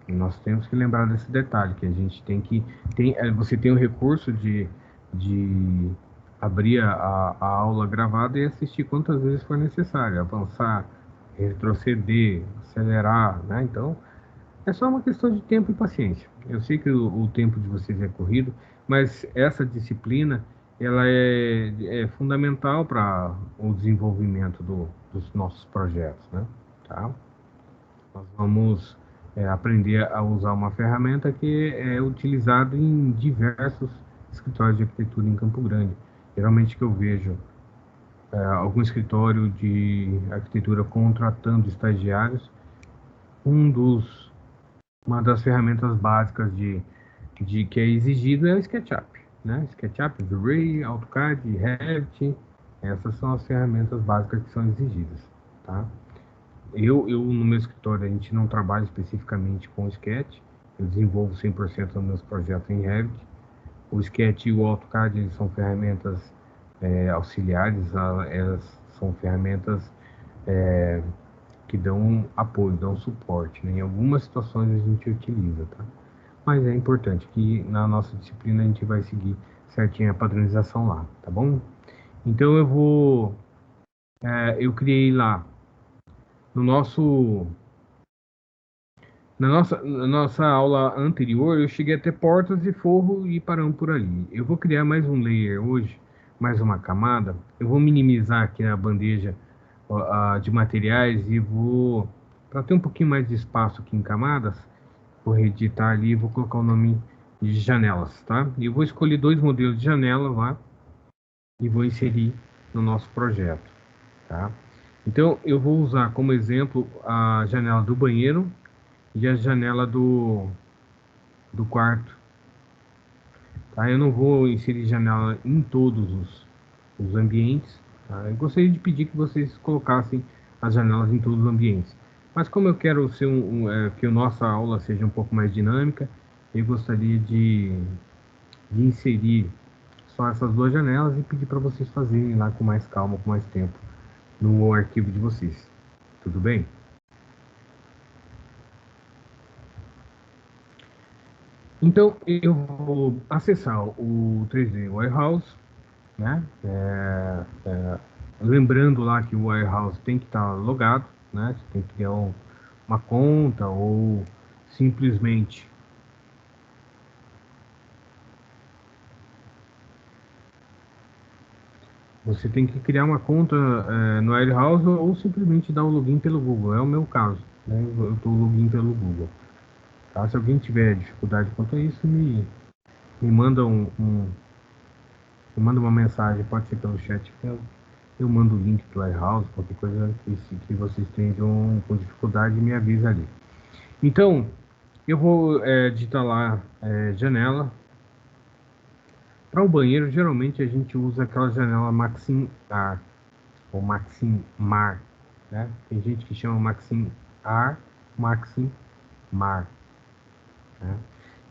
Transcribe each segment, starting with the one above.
Nós temos que lembrar desse detalhe, que a gente tem que... você tem o recurso de abrir a aula gravada e assistir quantas vezes for necessário, avançar, retroceder, acelerar, né? Então, é só uma questão de tempo e paciência. Eu sei que o tempo de vocês é corrido, mas essa disciplina, ela é fundamental para o desenvolvimento dos nossos projetos, né? Tá? Nós vamos aprender a usar uma ferramenta que é utilizada em diversos escritórios de arquitetura em Campo Grande. Geralmente que eu vejo algum escritório de arquitetura contratando estagiários, um dos, uma das ferramentas básicas de que é exigido é o SketchUp, né? SketchUp, V-Ray, AutoCAD, Revit, essas são as ferramentas básicas que são exigidas, tá? No meu escritório, a gente não trabalha especificamente com o Sketch, eu desenvolvo 100% dos meus projetos em Revit. O Sketch e o AutoCAD eles são ferramentas auxiliares, elas são ferramentas que dão apoio, dão suporte, né? Em algumas situações a gente utiliza, tá? Mas é importante que na nossa disciplina a gente vai seguir certinho a padronização lá, tá bom? Então eu criei lá no nosso na nossa aula anterior, eu cheguei até portas e forro e paramos por ali. Eu vou criar mais um layer hoje, mais uma camada. Eu vou minimizar aqui a bandeja de materiais e vou, para ter um pouquinho mais de espaço aqui em camadas, vou reeditar ali e vou colocar o nome de janelas, tá? E eu vou escolher dois modelos de janela lá e vou inserir no nosso projeto, tá? Então, eu vou usar como exemplo a janela do banheiro e a janela do quarto, tá? Eu não vou inserir janela em todos os ambientes, tá? Eu gostaria de pedir que vocês colocassem as janelas em todos os ambientes, mas como eu quero ser que a nossa aula seja um pouco mais dinâmica, eu gostaria de inserir só essas duas janelas e pedir para vocês fazerem lá com mais calma, com mais tempo, no arquivo de vocês. Tudo bem? Então, eu vou acessar o 3D Warehouse, né? Lembrando lá que o Warehouse tem que estar logado, né? Você tem que criar uma conta ou simplesmente você tem que criar uma conta no Warehouse ou simplesmente dar o login pelo Google. É o meu caso, né? Eu estou login pelo Google. Tá? Se alguém tiver dificuldade quanto a isso, me manda me manda uma mensagem, pode ser pelo chat, que eu mando o link do Warehouse, qualquer coisa que vocês tenham com dificuldade, me avisa ali. Então, eu vou digitar lá janela. Para o banheiro, geralmente a gente usa aquela janela Maxim Ar ou Maxim Mar, né? Tem gente que chama Maxim Ar, Maxim Mar, né?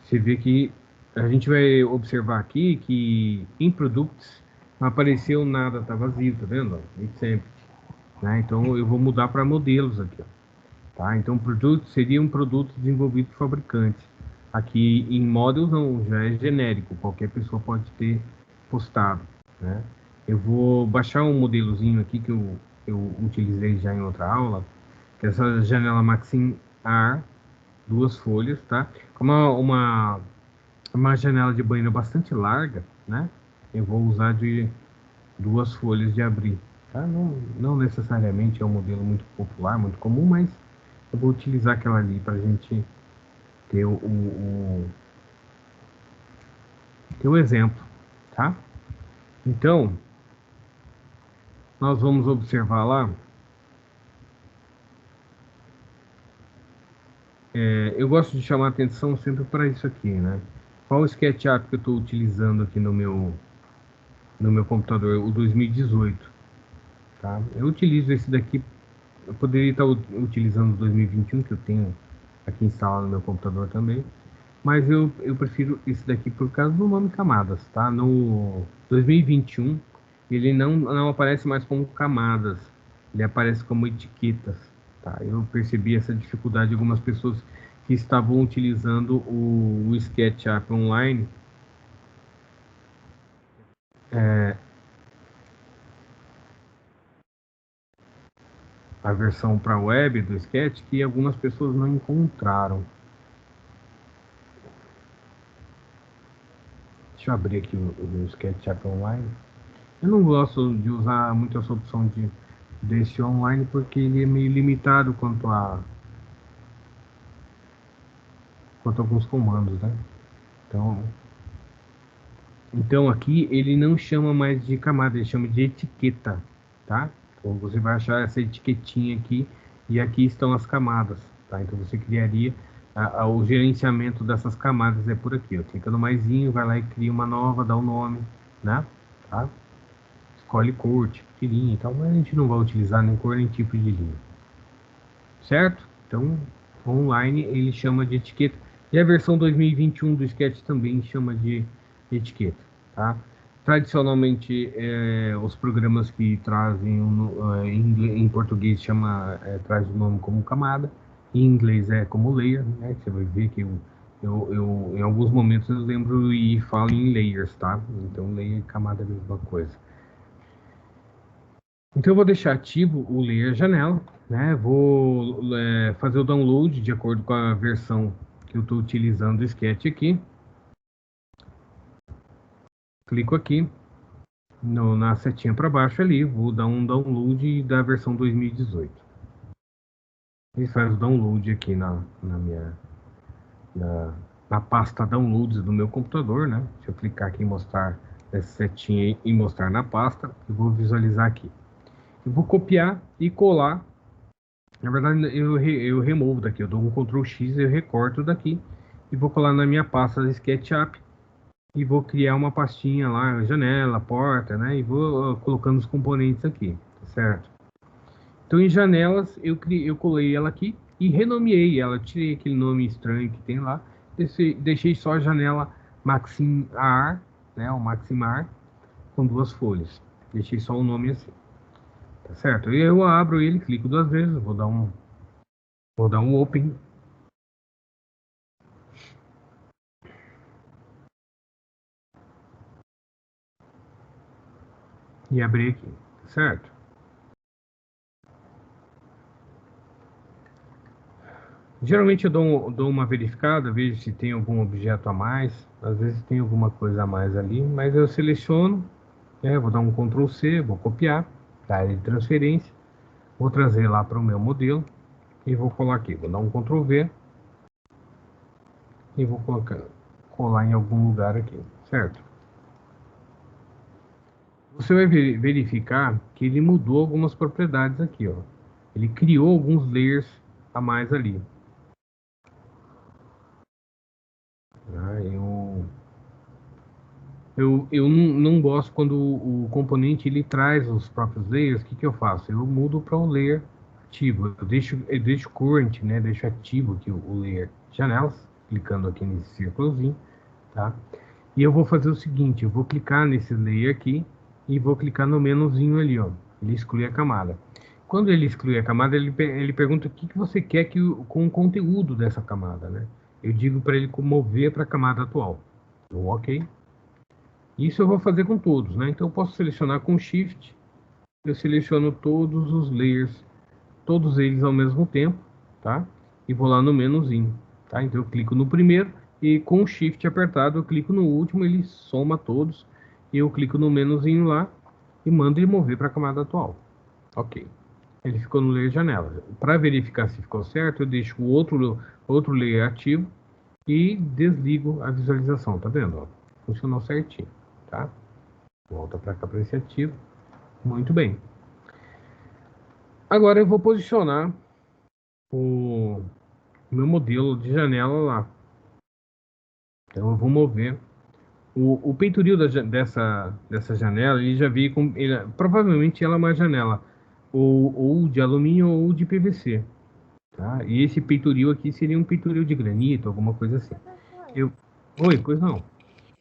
Você vê que a gente vai observar aqui que em Products não apareceu nada, tá vazio, tá vendo? It's empty, né? Então eu vou mudar para modelos aqui, ó. Tá? Então, produto seria um produto desenvolvido por fabricante. Aqui em Models não, já é genérico, qualquer pessoa pode ter postado, né? Eu vou baixar um modelozinho aqui que eu utilizei já em outra aula, que é essa janela Maxim AR, duas folhas, tá? Como uma janela de banheiro bastante larga, né? Eu vou usar de duas folhas de abrir, tá? Não necessariamente é um modelo muito popular, muito comum, mas eu vou utilizar aquela ali para a gente ter ter o exemplo, tá? Então, nós vamos observar lá. Eu gosto de chamar atenção sempre para isso aqui, né? Qual o SketchUp que eu estou utilizando aqui no meu computador? O 2018, tá? Eu utilizo esse daqui. Eu poderia estar utilizando o 2021, que eu tenho aqui instalado no meu computador também. Mas eu prefiro esse daqui por causa do nome camadas, tá? No 2021, ele não aparece mais como camadas, ele aparece como etiquetas, tá? Eu percebi essa dificuldade de algumas pessoas que estavam utilizando o SketchUp Online, a versão para web do Sketch, que algumas pessoas não encontraram. Deixa eu abrir aqui o SketchUp Online. Eu não gosto de usar muito essa opção desse online porque ele é meio limitado quanto a alguns comandos, né? Então aqui ele não chama mais de camada, ele chama de etiqueta, tá? Então você vai achar essa etiquetinha aqui e aqui estão as camadas, tá? Então você criaria o gerenciamento dessas camadas é por aqui, ó. Clica no maisinho, vai lá e cria uma nova, dá o nome, né? Tá? Escolhe cor, tipo de linha e tal, mas a gente não vai utilizar nem cor nem tipo de linha, certo? Então online ele chama de etiqueta e a versão 2021 do Sketch também chama de etiqueta, tá? Tradicionalmente, os programas que trazem em português traz o nome como camada, em inglês é como layer, né? Você vai ver que eu em alguns momentos eu lembro e falo em layers, tá? Então layer e camada é a mesma coisa. Então eu vou deixar ativo o layer janela, né? Vou fazer o download de acordo com a versão que eu estou utilizando o Sketch aqui. Clico aqui na setinha para baixo ali, vou dar um download da versão 2018. Ele faz o download aqui na pasta downloads do meu computador, né? Se eu clicar aqui em mostrar essa setinha e mostrar na pasta, eu vou visualizar aqui. Eu vou copiar e colar. Na verdade, eu removo daqui, eu dou um Ctrl X, eu recorto daqui e vou colar na minha pasta de SketchUp e vou criar uma pastinha lá, janela, porta, né? E vou colocando os componentes aqui, certo? Então, em janelas, eu colei ela aqui e renomeei ela. Tirei aquele nome estranho que tem lá. Deixei só a janela Maximar, né? O Maximar, com 2 folhas. Deixei só o nome assim, tá certo? E eu abro ele, clico 2 vezes, vou dar um Open. E abrir aqui, tá certo? Geralmente eu dou uma verificada, vejo se tem algum objeto a mais. Às vezes tem alguma coisa a mais ali, mas eu seleciono, né? Vou dar um Ctrl C, vou copiar, da área de transferência, vou trazer lá para o meu modelo e vou colar aqui. Vou dar um Ctrl V e vou colar em algum lugar aqui, certo? Você vai verificar que ele mudou algumas propriedades aqui, ó. Ele criou alguns layers a mais ali. Tá? Eu não gosto quando o componente ele traz os próprios layers. O que eu faço? Eu mudo para um layer ativo. Eu deixo current, né? Deixo ativo aqui o layer janelas, clicando aqui nesse círculozinho, tá? E eu vou fazer o seguinte, eu vou clicar nesse layer aqui e vou clicar no menuzinho ali, ó. Ele exclui a camada. Quando ele exclui a camada, ele pergunta o que você quer com o conteúdo dessa camada, né? Eu digo para ele mover para a camada atual. Então, ok. Isso eu vou fazer com todos, né? Então eu posso selecionar com Shift, eu seleciono todos os layers, todos eles ao mesmo tempo, tá? E vou lá no menuzinho, tá? Então eu clico no primeiro e com o Shift apertado eu clico no último, ele soma todos e eu clico no menuzinho lá e mando ele mover para a camada atual. Ok. Ele ficou no layer janela. Para verificar se ficou certo, eu deixo o outro layer ativo e desligo a visualização, tá vendo? Ó, funcionou certinho, tá? Volta para cá para esse ativo. Muito bem. Agora eu vou posicionar o meu modelo de janela lá. Então eu vou mover. O peitoril dessa janela, ele já veio com. Provavelmente ela é uma janela ou de alumínio ou de PVC. Tá? E esse peitoril aqui seria um peitoril de granito, alguma coisa assim. Oi, pois não.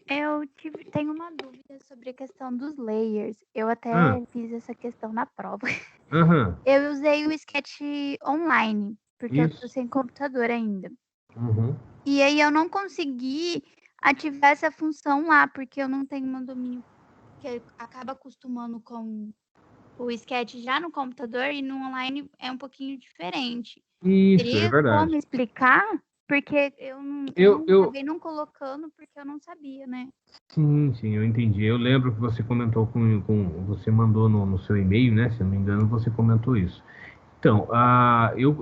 Tenho uma dúvida sobre a questão dos layers. Eu até Ah, fiz essa questão na prova. aham, Eu usei o Sketch online, porque eu tô isso. sem computador ainda. Uhum. E aí eu não consegui ativar essa função lá, porque eu não tenho um domínio que acaba acostumando com o Sketch já no computador e no online é um pouquinho diferente. Isso, é Teria como verdade. explicar? Porque eu não Eu, acabei não colocando porque eu não sabia, né? sim, eu entendi. Eu lembro que você comentou você mandou no seu e-mail, né? Se eu não me engano, você comentou isso. Então,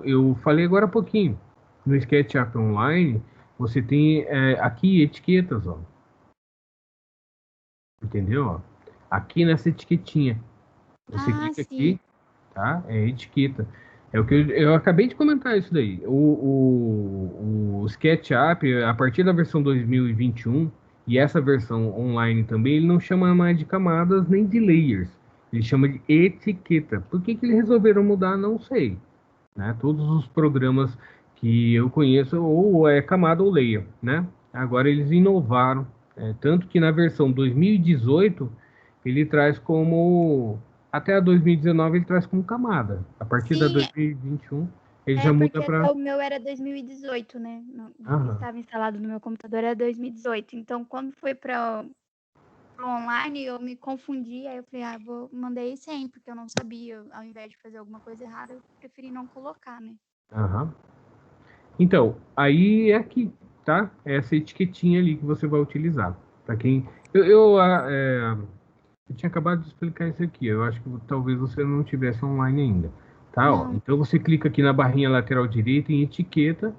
eu falei agora há pouquinho. No SketchUp Online, você tem aqui etiquetas, ó. Entendeu? Ó? Aqui nessa etiquetinha. Você Ah, clica sim. aqui, tá? É etiqueta. É o que eu acabei de comentar isso daí. O SketchUp, a partir da versão 2021, e essa versão online também, ele não chama mais de camadas nem de layers. Ele chama de etiqueta. Por que que eles resolveram mudar? Não sei. Né? Todos os programas que eu conheço, ou é camada ou layer, né? Agora eles inovaram, tanto que na versão 2018 ele traz como até a 2019 ele traz como camada. A partir da Sim, 2021 ele é já muda porque para. o meu era 2018, né? O que Aham, estava instalado no meu computador era 2018. Então, quando foi para o online, eu me confundi. Aí eu falei, mandei 100, porque eu não sabia. Ao invés de fazer alguma coisa errada, eu preferi não colocar, né? aham. Então, aí é aqui, tá? É essa etiquetinha ali que você vai utilizar. Para quem. Eu tinha acabado de explicar isso aqui. Eu acho que talvez você não tivesse online ainda. Tá? Ó, Não. então você clica aqui na barrinha lateral direita em etiqueta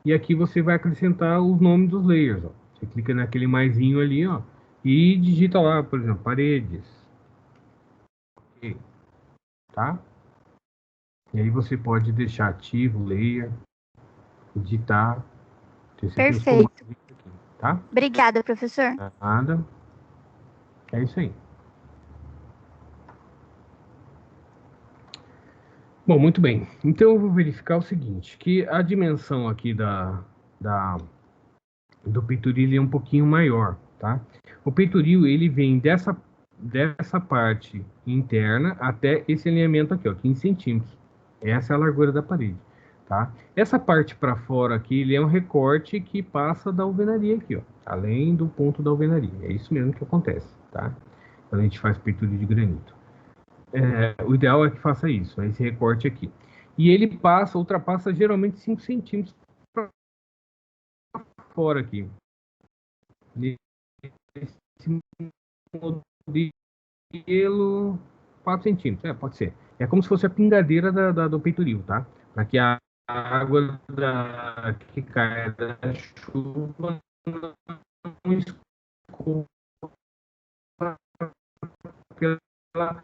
e aqui você vai acrescentar os nomes dos layers. Ó. Você clica naquele maisinho ali, ó, e digita lá, por exemplo, paredes. Ok, tá? E aí você pode deixar ativo o layer, editar. Você tem os comandos Perfeito. aqui, tá? Obrigada, professor. Nada. É isso aí. Bom, muito bem. Então eu vou verificar o seguinte, que a dimensão aqui da do peitoril é um pouquinho maior, tá? O peitoril ele vem dessa parte interna até esse alinhamento aqui, ó, 15 centímetros. Essa é a largura da parede, tá? Essa parte para fora aqui, ele é um recorte que passa da alvenaria aqui, ó, além do ponto da alvenaria. É isso mesmo que acontece, tá? Quando a gente faz peitoril de granito. O ideal é que faça isso, esse recorte aqui. E ele ultrapassa geralmente 5 centímetros para fora aqui. Esse modelo 4 centímetros, pode ser. É como se fosse a pingadeira do peitoril, tá? Para que a água que cai da chuva não escorra pela,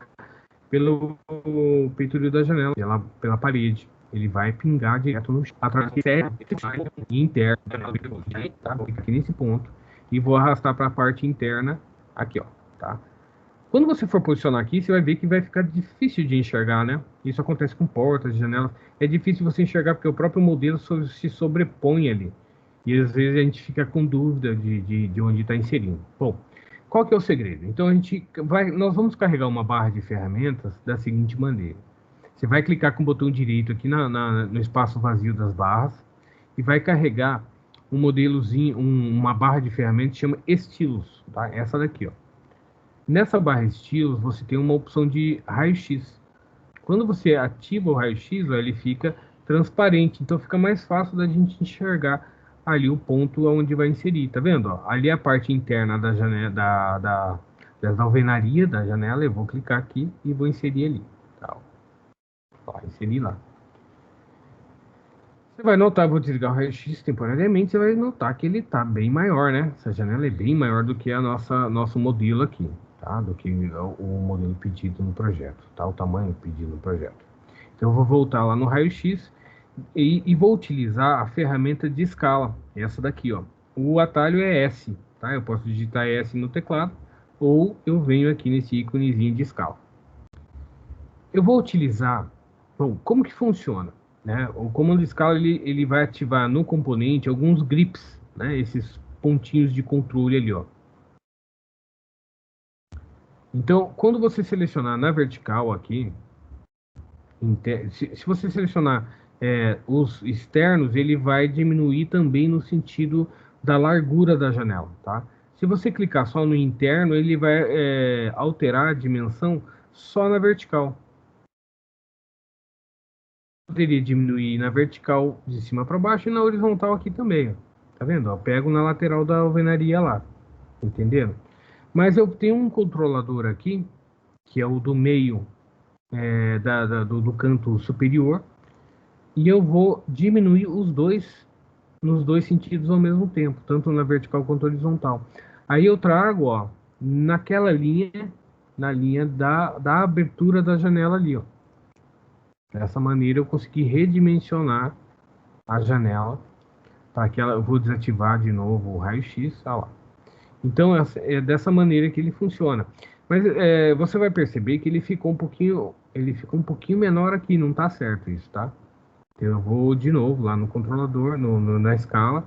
pelo peitoril da janela, pela parede. Ele vai pingar direto no chão, através e interno, tá? Fica aqui nesse ponto. E vou arrastar para a parte interna, aqui, ó, tá? Quando você for posicionar aqui, você vai ver que vai ficar difícil de enxergar, né? Isso acontece com portas, janelas. É difícil você enxergar porque o próprio modelo se sobrepõe ali. E às vezes a gente fica com dúvida de onde está inserindo. Bom, qual que é o segredo? Então nós vamos carregar uma barra de ferramentas da seguinte maneira. Você vai clicar com o botão direito aqui no espaço vazio das barras e vai carregar um modelozinho, uma barra de ferramentas que chama estilos, tá? Essa daqui, ó. Nessa barra estilos, você tem uma opção de raio-x. Quando você ativa o raio-x, ele fica transparente, então fica mais fácil da gente enxergar ali o ponto onde vai inserir, tá vendo? Ó? Ali é a parte interna da janela, da alvenaria da janela, eu vou clicar aqui e vou inserir ali. Tá? Ó, inserir lá. Você vai notar, vou desligar o raio-x temporariamente, você vai notar que ele está bem maior, né? Essa janela é bem maior do que nosso modelo aqui, tá? Do que o modelo pedido no projeto, tá? O tamanho pedido no projeto. Então eu vou voltar lá no raio-x e vou utilizar a ferramenta de escala, essa daqui, ó. O atalho é S, tá? Eu posso digitar S no teclado ou eu venho aqui nesse íconezinho de escala. Eu vou utilizar. Bom, como que funciona? Né? O comando de escala ele vai ativar no componente alguns grips, né? Esses pontinhos de controle ali, ó. Então, quando você selecionar na vertical aqui, se você selecionar os externos, ele vai diminuir também no sentido da largura da janela, tá? Se você clicar só no interno, ele vai alterar a dimensão só na vertical. Poderia diminuir na vertical de cima para baixo e na horizontal aqui também, ó. Tá vendo? Eu pego na lateral da alvenaria lá, entenderam? Mas eu tenho um controlador aqui, que é o do meio, do canto superior, e eu vou diminuir os dois nos dois sentidos ao mesmo tempo, tanto na vertical quanto horizontal. Aí eu trago, ó, naquela linha, na linha da abertura da janela ali, ó. Dessa maneira eu consegui redimensionar a janela para que ela, eu vou desativar de novo o raio-x, tá lá. Então é dessa maneira que ele funciona. Mas você vai perceber que ele ficou um pouquinho menor aqui, não tá certo isso, tá? Eu vou de novo lá no controlador, na escala.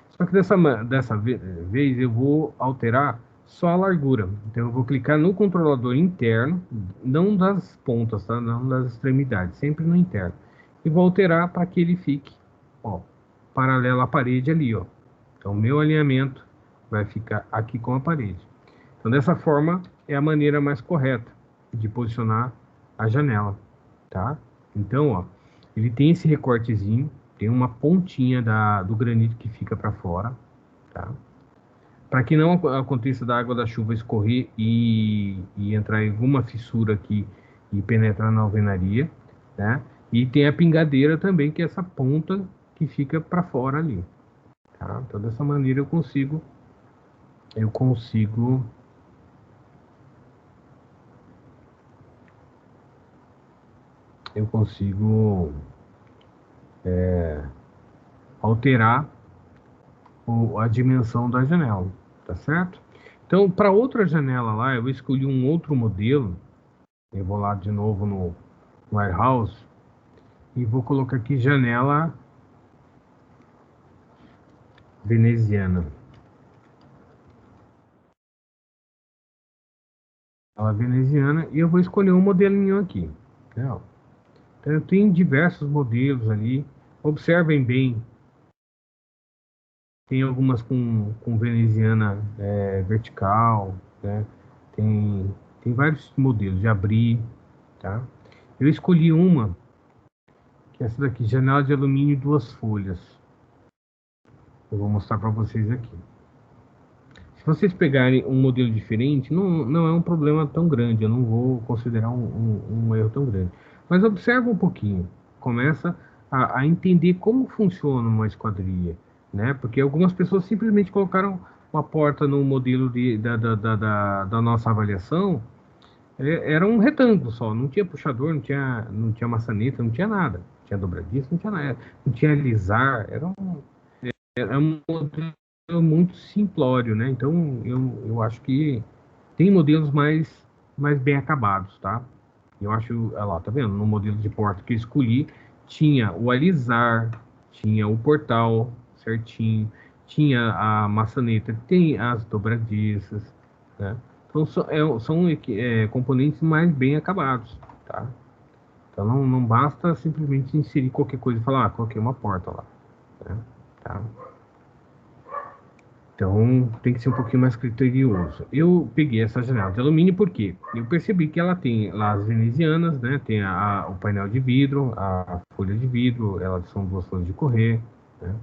Só que dessa vez eu vou alterar só a largura. Então eu vou clicar no controlador interno, não das pontas, tá? Não das extremidades, sempre no interno. E vou alterar para que ele fique, ó, paralelo à parede ali, ó. Então meu alinhamento vai ficar aqui com a parede. Então dessa forma é a maneira mais correta de posicionar a janela, tá? Então, ó, ele tem esse recortezinho, tem uma pontinha do granito que fica para fora, tá? Para que não aconteça da água da chuva escorrer e entrar em alguma fissura aqui e penetrar na alvenaria, né? E tem a pingadeira também, que é essa ponta que fica para fora ali, tá? Então dessa maneira eu consigo eu consigo alterar a dimensão da janela, tá certo? Então, para outra janela lá, eu escolhi um outro modelo. Eu vou lá de novo no Warehouse e vou colocar aqui janela veneziana. Ela veneziana, e eu vou escolher um modelinho aqui. Então, eu tenho diversos modelos ali. Observem bem. Tem algumas com veneziana vertical, né? Tem vários modelos de abrir, tá? Eu escolhi uma, que é essa daqui, janela de alumínio e duas folhas. Eu vou mostrar para vocês aqui. Se vocês pegarem um modelo diferente, não é um problema tão grande, eu não vou considerar um erro tão grande. Mas observa um pouquinho, começa a entender como funciona uma esquadria, né? Porque algumas pessoas simplesmente colocaram uma porta no modelo da nossa avaliação, era um retângulo só, não tinha puxador, não tinha maçaneta, não tinha nada. Não tinha dobradiça, não tinha nada, não tinha alisar, era um modelo muito simplório, né? Então eu acho que tem modelos mais bem acabados, tá? Eu acho, olha lá, tá vendo? No modelo de porta que eu escolhi, tinha o alisar, tinha o portal certinho, tinha a maçaneta, tem as dobradiças, né? Então são componentes mais bem acabados, tá? Então não basta simplesmente inserir qualquer coisa e falar, coloquei uma porta lá, né? Tá? Então tem que ser um pouquinho mais criterioso. Eu peguei essa janela de alumínio porque eu percebi que ela tem lá as venezianas, né? Tem o painel de vidro, a folha de vidro, elas são duas folhas de correr, né?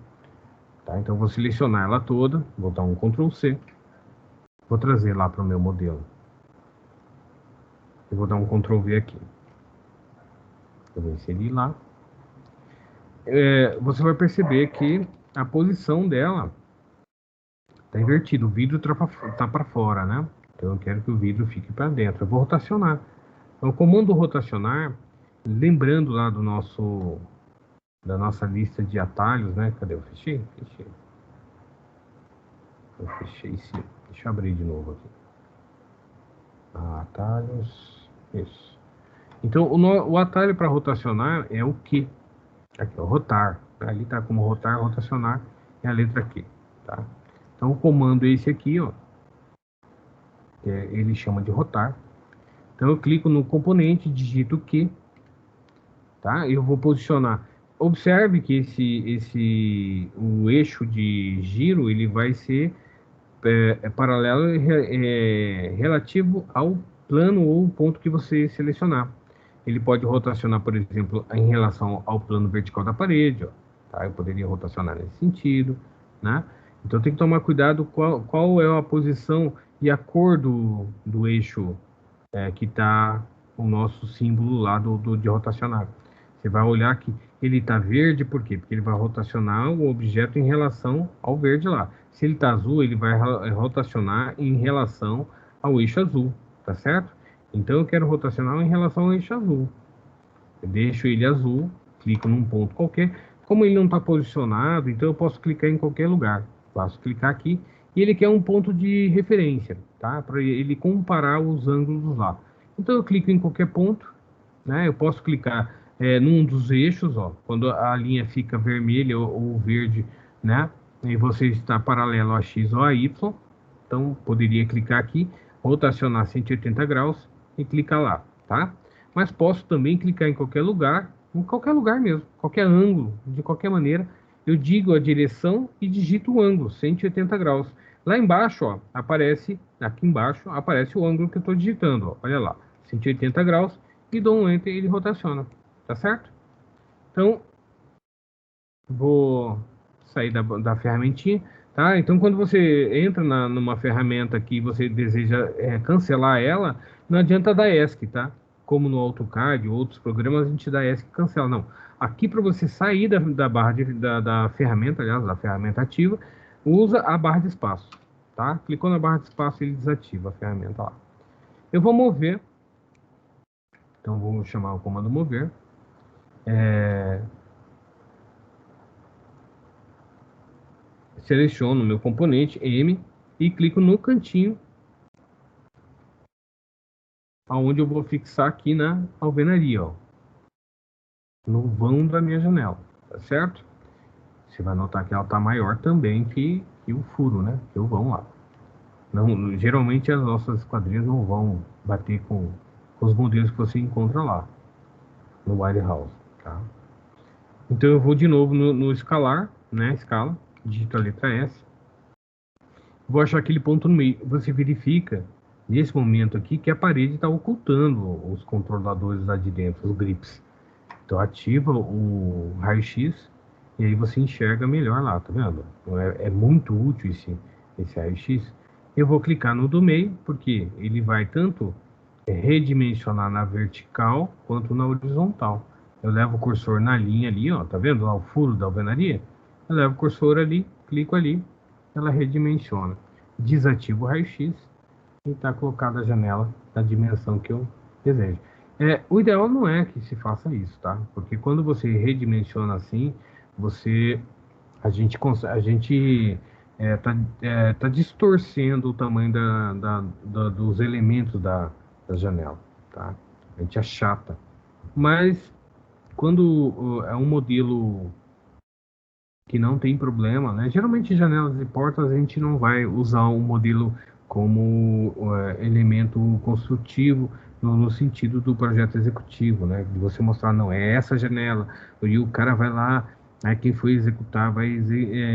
Tá? Então eu vou selecionar ela toda, vou dar um Ctrl C, vou trazer lá para o meu modelo. Eu vou dar um Ctrl V aqui. Eu vou inserir lá. Você vai perceber que a posição dela está invertido, o vidro tá para fora, né? Então eu quero que o vidro fique para dentro. Eu vou rotacionar. Então, o comando rotacionar, lembrando lá da nossa lista de atalhos, né? Cadê? Eu fechei? Fechei. Eu fechei sim. Deixa eu abrir de novo aqui. Atalhos. Isso. Então o atalho para rotacionar é o Q. Aqui, ó, rotar. Ali tá como rotar, rotacionar é a letra Q, tá? Então o comando é esse aqui, ó. Ele chama de rotar. Então eu clico no componente, digito Q, tá? Eu vou posicionar Observe que o eixo de giro ele vai ser paralelo relativo ao plano ou ponto que você selecionar. Ele pode rotacionar, por exemplo, em relação ao plano vertical da parede, ó, tá? Eu poderia rotacionar nesse sentido, né? Então tem que tomar cuidado qual é a posição e a cor do eixo que está o nosso símbolo lá de rotacionar. Você vai olhar que ele está verde, por quê? Porque ele vai rotacionar o objeto em relação ao verde lá. Se ele está azul, ele vai rotacionar em relação ao eixo azul, tá certo? Então eu quero rotacionar em relação ao eixo azul. Eu deixo ele azul, clico num ponto qualquer. Como ele não está posicionado, então eu posso clicar em qualquer lugar. Basta clicar aqui e ele quer um ponto de referência, tá? Para ele comparar os ângulos lá. Então eu clico em qualquer ponto, né? Eu posso clicar num dos eixos, ó, quando a linha fica vermelha ou verde, né? E você está paralelo a X ou a Y. Então poderia clicar aqui, rotacionar 180 graus e clicar lá, tá? Mas posso também clicar em qualquer lugar mesmo, qualquer ângulo, de qualquer maneira. Eu digo a direção e digito o ângulo, 180 graus. Lá embaixo, ó, aqui embaixo, aparece o ângulo que eu estou digitando, ó, olha lá, 180 graus, e dou um Enter e ele rotaciona, tá certo? Então, vou sair da ferramentinha, tá? Então, quando você entra numa ferramenta que você deseja cancelar ela, não adianta dar ESC, tá? Como no AutoCAD ou outros programas, a gente dá ESC e cancela. Não. Aqui, para você sair da barra da ferramenta, aliás, da ferramenta ativa, usa a barra de espaço, tá? Clicou na barra de espaço, ele desativa a ferramenta lá. Eu vou mover, então vou chamar o comando mover. Seleciono o meu componente M e clico no cantinho aonde eu vou fixar aqui na alvenaria, ó, no vão da minha janela, tá certo? Você vai notar que ela tá maior também que o furo, né? Que o vão lá. Não, geralmente as nossas esquadrias não vão bater com os modelos que você encontra lá no Warehouse, tá? Então eu vou de novo no escalar, né? Escala, digito a letra S. Vou achar aquele ponto no meio. Você verifica, nesse momento aqui, que a parede está ocultando os controladores lá de dentro, os grips. Então ativa o raio-x e aí você enxerga melhor lá, tá vendo? Então, é muito útil esse raio-x. Eu vou clicar no do meio, porque ele vai tanto redimensionar na vertical quanto na horizontal. Eu levo o cursor na linha ali, ó, tá vendo lá o furo da alvenaria? Eu levo o cursor ali, clico ali, ela redimensiona. Desativo o raio-x e está colocada a janela da dimensão que eu desejo. O ideal não é que se faça isso, tá? Porque quando você redimensiona assim, a gente tá distorcendo o tamanho dos elementos da janela, tá? A gente achata. Mas quando é um modelo que não tem problema, né? Geralmente janelas e portas a gente não vai usar um modelo como elemento construtivo no sentido do projeto executivo, né? De você mostrar, não, é essa janela, e o cara vai lá, né, quem foi executar vai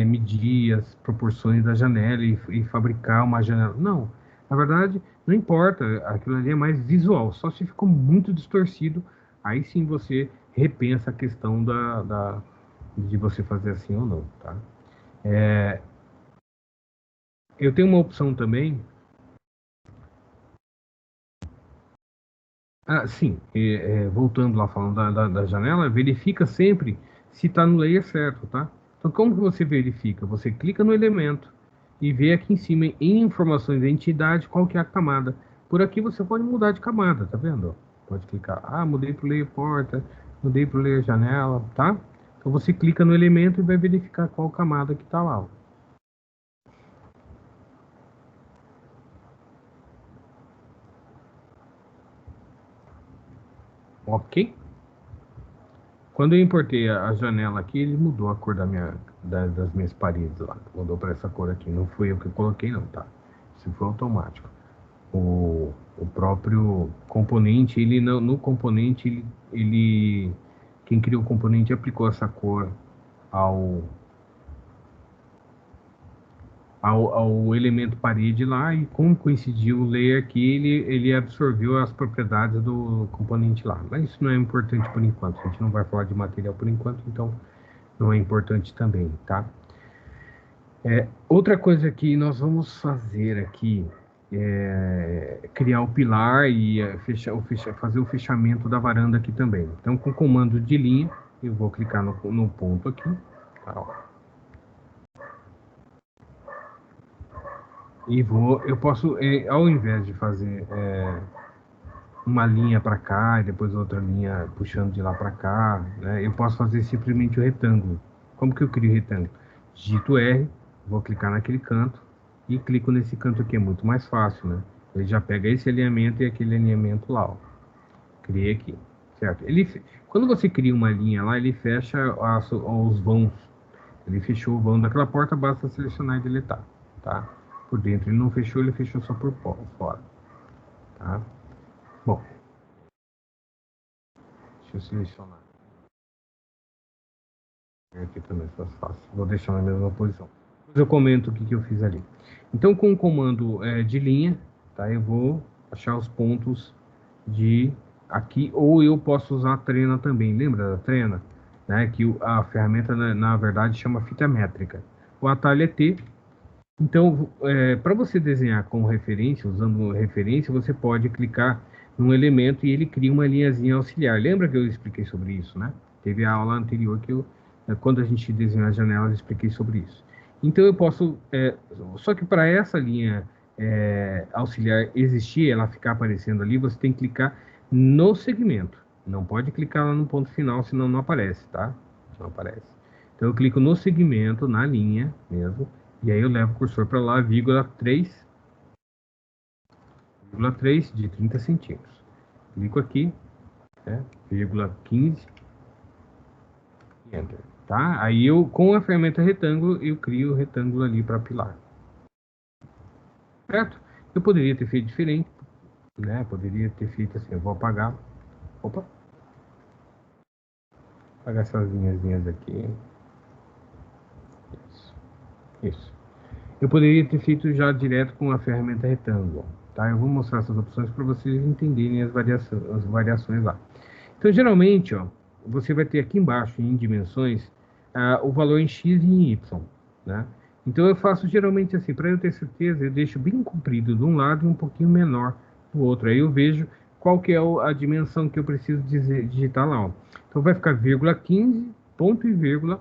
medir as proporções da janela e fabricar uma janela. Não, na verdade, não importa, aquilo ali é mais visual, só se ficou muito distorcido, aí sim você repensa a questão de você fazer assim ou não, tá? Eu tenho uma opção também. Sim, voltando lá falando da janela, verifica sempre se está no layer certo, tá? Então, como que você verifica? Você clica no elemento e vê aqui em cima em informações da entidade qual que é a camada. Por aqui você pode mudar de camada, tá vendo? Pode clicar, mudei para o layer porta, mudei para o layer janela, tá? Então você clica no elemento e vai verificar qual camada que está lá, ó. Ok? Quando eu importei a janela aqui, ele mudou a cor das minhas paredes lá. Mudou para essa cor aqui. Não fui eu que coloquei, não, tá? Isso foi automático. O próprio componente, ele no componente, ele quem criou o componente aplicou essa cor ao elemento parede lá, e como coincidiu o layer aqui, ele absorveu as propriedades do componente lá. Mas isso não é importante por enquanto, a gente não vai falar de material por enquanto, então não é importante também, tá? Outra coisa que nós vamos fazer aqui é criar o pilar e fazer o fechamento da varanda aqui também. Então, com o comando de linha, eu vou clicar no ponto aqui, tá, ó. E eu posso, ao invés de fazer uma linha para cá e depois outra linha puxando de lá para cá, né, eu posso fazer simplesmente o retângulo. Como que eu crio o retângulo? Digito R, vou clicar naquele canto e clico nesse canto aqui, é muito mais fácil, né? Ele já pega esse alinhamento e aquele alinhamento lá, ó. Criei aqui, certo? Quando você cria uma linha lá, ele fecha os vãos. Ele fechou o vão daquela porta, basta selecionar e deletar, tá? Por dentro ele não fechou, ele fechou só por fora, tá? Bom, deixa eu selecionar. Aqui também é fácil. Vou deixar na mesma posição. Depois eu comento o que eu fiz ali. Então, com o comando de linha, tá? Eu vou achar os pontos de aqui, ou eu posso usar a trena também. Lembra da trena? Né? Que a ferramenta, na verdade, chama fita métrica. O atalho é T. Então, para você desenhar com referência, usando referência, você pode clicar num elemento e ele cria uma linhazinha auxiliar. Lembra que eu expliquei sobre isso, né? Teve a aula anterior que quando a gente desenhou as janelas, eu expliquei sobre isso. Então, eu posso... só que para essa linha auxiliar existir, ela ficar aparecendo ali, você tem que clicar no segmento. Não pode clicar lá no ponto final, senão não aparece, tá? Não aparece. Então, eu clico no segmento, na linha mesmo, e aí eu levo o cursor para lá, vírgula 3 de 30 centímetros. Clico aqui, vírgula 15, e Enter. Tá? Aí eu, com a ferramenta retângulo, eu crio o retângulo ali para pilar. Certo? Eu poderia ter feito diferente, né? Poderia ter feito assim, eu vou apagar. Opa! Apagar essas linhas aqui. Isso. Eu poderia ter feito já direto com a ferramenta retângulo, tá? Eu vou mostrar essas opções para vocês entenderem as variações lá. Então, geralmente, ó, você vai ter aqui embaixo, em dimensões, o valor em x e em y, né? Então, eu faço geralmente assim, para eu ter certeza, eu deixo bem comprido de um lado e um pouquinho menor do outro. Aí eu vejo qual que é a dimensão que eu preciso digitar lá, ó. Então, vai ficar vírgula 15, ponto e vírgula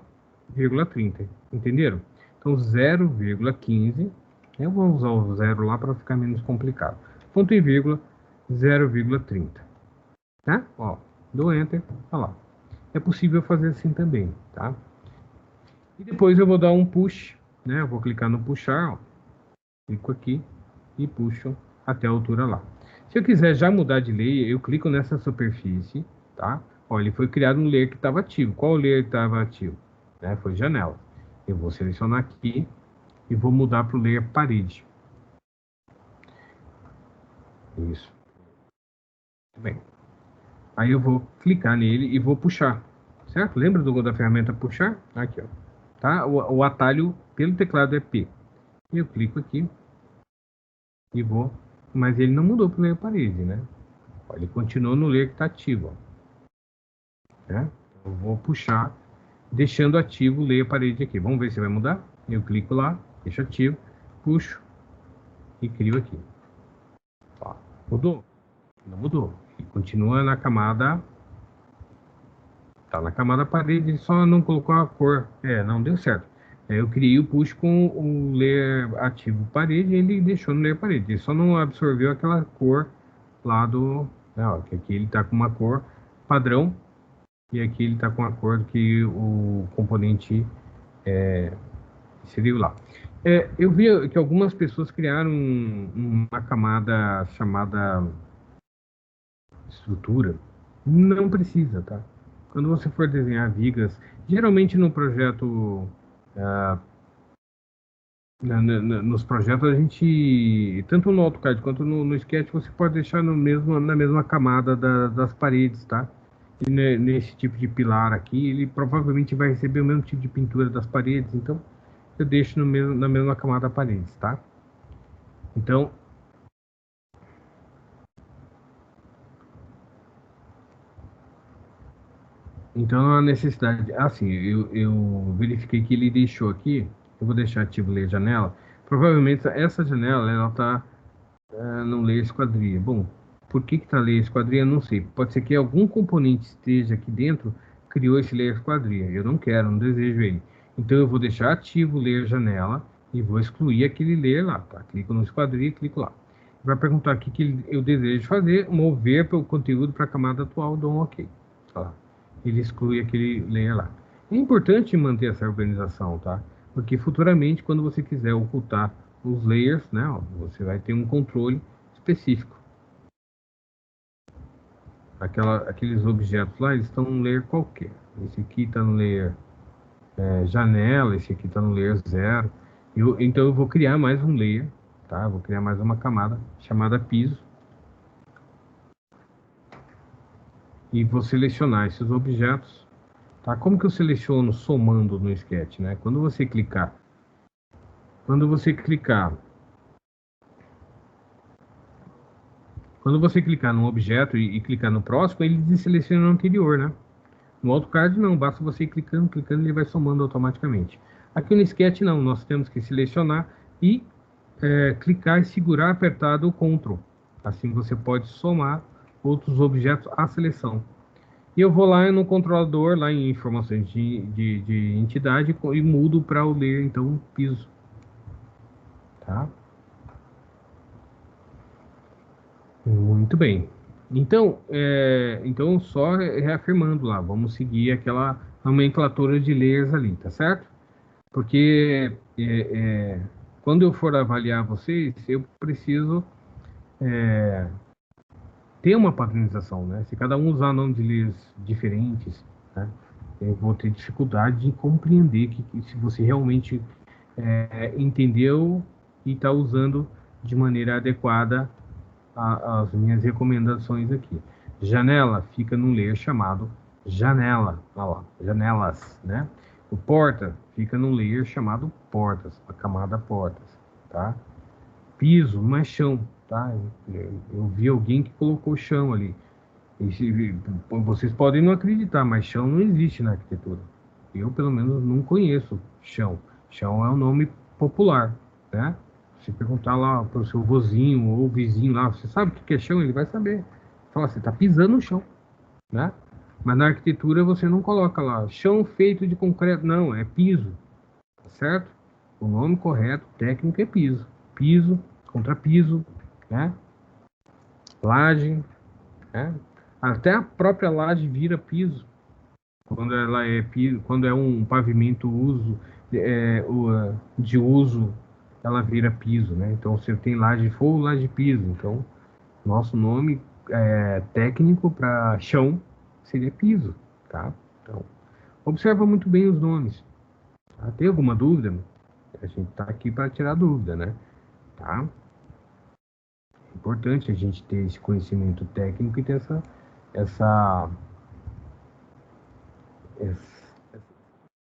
30, entenderam? Então, 0,15, eu vou usar o zero lá para ficar menos complicado. Ponto e vírgula, 0,30, tá? Ó, dou Enter, olha lá. É possível fazer assim também, tá? E depois eu vou dar um push, né? Eu vou clicar no puxar, ó. Clico aqui e puxo até a altura lá. Se eu quiser já mudar de layer, eu clico nessa superfície, tá? Ó, ele foi criado um layer que estava ativo. Qual layer estava ativo? Né? Foi janela. Eu vou selecionar aqui e vou mudar para o layer parede. Isso. Muito bem. Aí eu vou clicar nele e vou puxar, certo? Lembra da ferramenta puxar? Aqui, ó. Tá? O atalho pelo teclado é P. Eu clico aqui e vou... Mas ele não mudou para o layer parede, né? Ele continuou no layer que está ativo, ó. Né? Eu vou puxar, deixando ativo o layer parede aqui. Vamos ver se vai mudar? Eu clico lá, deixo ativo, puxo e crio aqui. Ó, mudou? Não mudou. Ele continua na camada... Tá na camada parede, ele só não colocou a cor. Não deu certo. Eu criei o push com o layer ativo parede e ele deixou no layer parede. Ele só não absorveu aquela cor lá do... Ó, que aqui ele tá com uma cor padrão e aqui ele tá com a cor que o componente inseriu lá. Eu vi que algumas pessoas criaram uma camada chamada estrutura. Não precisa, tá? Quando você for desenhar vigas, geralmente no projeto, nos projetos a gente, tanto no AutoCAD quanto no Sketch, você pode deixar na mesma camada das paredes, tá? nesse tipo de pilar aqui, ele provavelmente vai receber o mesmo tipo de pintura das paredes, então eu deixo na mesma camada paredes, tá? Então, não há necessidade. Assim, eu verifiquei que ele deixou aqui, eu vou deixar ativo ler janela. Provavelmente essa janela, ela tá no layer esquadria. Bom, por que tá layer esquadria? Eu não sei. Pode ser que algum componente esteja aqui dentro, criou esse layer esquadria. Eu não quero, não desejo ele. Então eu vou deixar ativo o layer janela e vou excluir aquele layer lá, tá? Clico no esquadria e clico lá. Vai perguntar aqui que eu desejo fazer, mover o conteúdo para a camada atual, dou um OK. Tá? Ele exclui aquele layer lá. É importante manter essa organização, tá? Porque futuramente, quando você quiser ocultar os layers, né, ó, você vai ter um controle específico. Aqueles objetos lá, eles estão no layer qualquer. Esse aqui está no layer janela, esse aqui está no layer 0. Então eu vou criar mais um layer, tá? Vou criar mais uma camada chamada piso. E vou selecionar esses objetos. Tá? Como que eu seleciono somando no Sketch, né? Quando você clicar no objeto e clicar no próximo, ele deseleciona o anterior, né? No AutoCAD não, basta você ir clicando, ele vai somando automaticamente. Aqui no Sketch não, nós temos que selecionar e clicar e segurar apertado o Ctrl. Assim você pode somar outros objetos à seleção. E eu vou lá no controlador, lá em informações de entidade, e mudo para o layer, então, piso. Tá? Muito bem. Então, só reafirmando lá, vamos seguir aquela nomenclatura de layers ali, tá certo? Porque quando eu for avaliar vocês, eu preciso ter uma padronização, né? Se cada um usar nome de layers diferentes, né? Eu vou ter dificuldade de compreender que se você realmente entendeu e está usando de maneira adequada as minhas recomendações aqui. Janela fica num layer chamado janela, olha lá, janelas, né? O porta fica num layer chamado portas, a camada portas, tá? Piso não é chão, tá? Eu vi alguém que colocou chão ali. Vocês podem não acreditar, mas chão não existe na arquitetura. Eu, pelo menos, não conheço chão. Chão é um nome popular, né? Se perguntar lá para o seu vozinho ou vizinho lá, você sabe o que é chão? Ele vai saber. Fala, você está pisando no chão, né? Mas na arquitetura você não coloca lá chão feito de concreto, não, é piso, tá certo? O nome correto técnico é piso. Piso, contrapiso, né? Laje, né? Até a própria laje vira piso quando ela é piso, quando é um pavimento de uso, ela vira piso, né? Então você tem laje fogo, laje piso. Então nosso nome técnico para chão seria piso, tá? Então observa muito bem os nomes. Tá? Tem alguma dúvida? A gente está aqui para tirar dúvida, né? Tá? É importante a gente ter esse conhecimento técnico e ter essa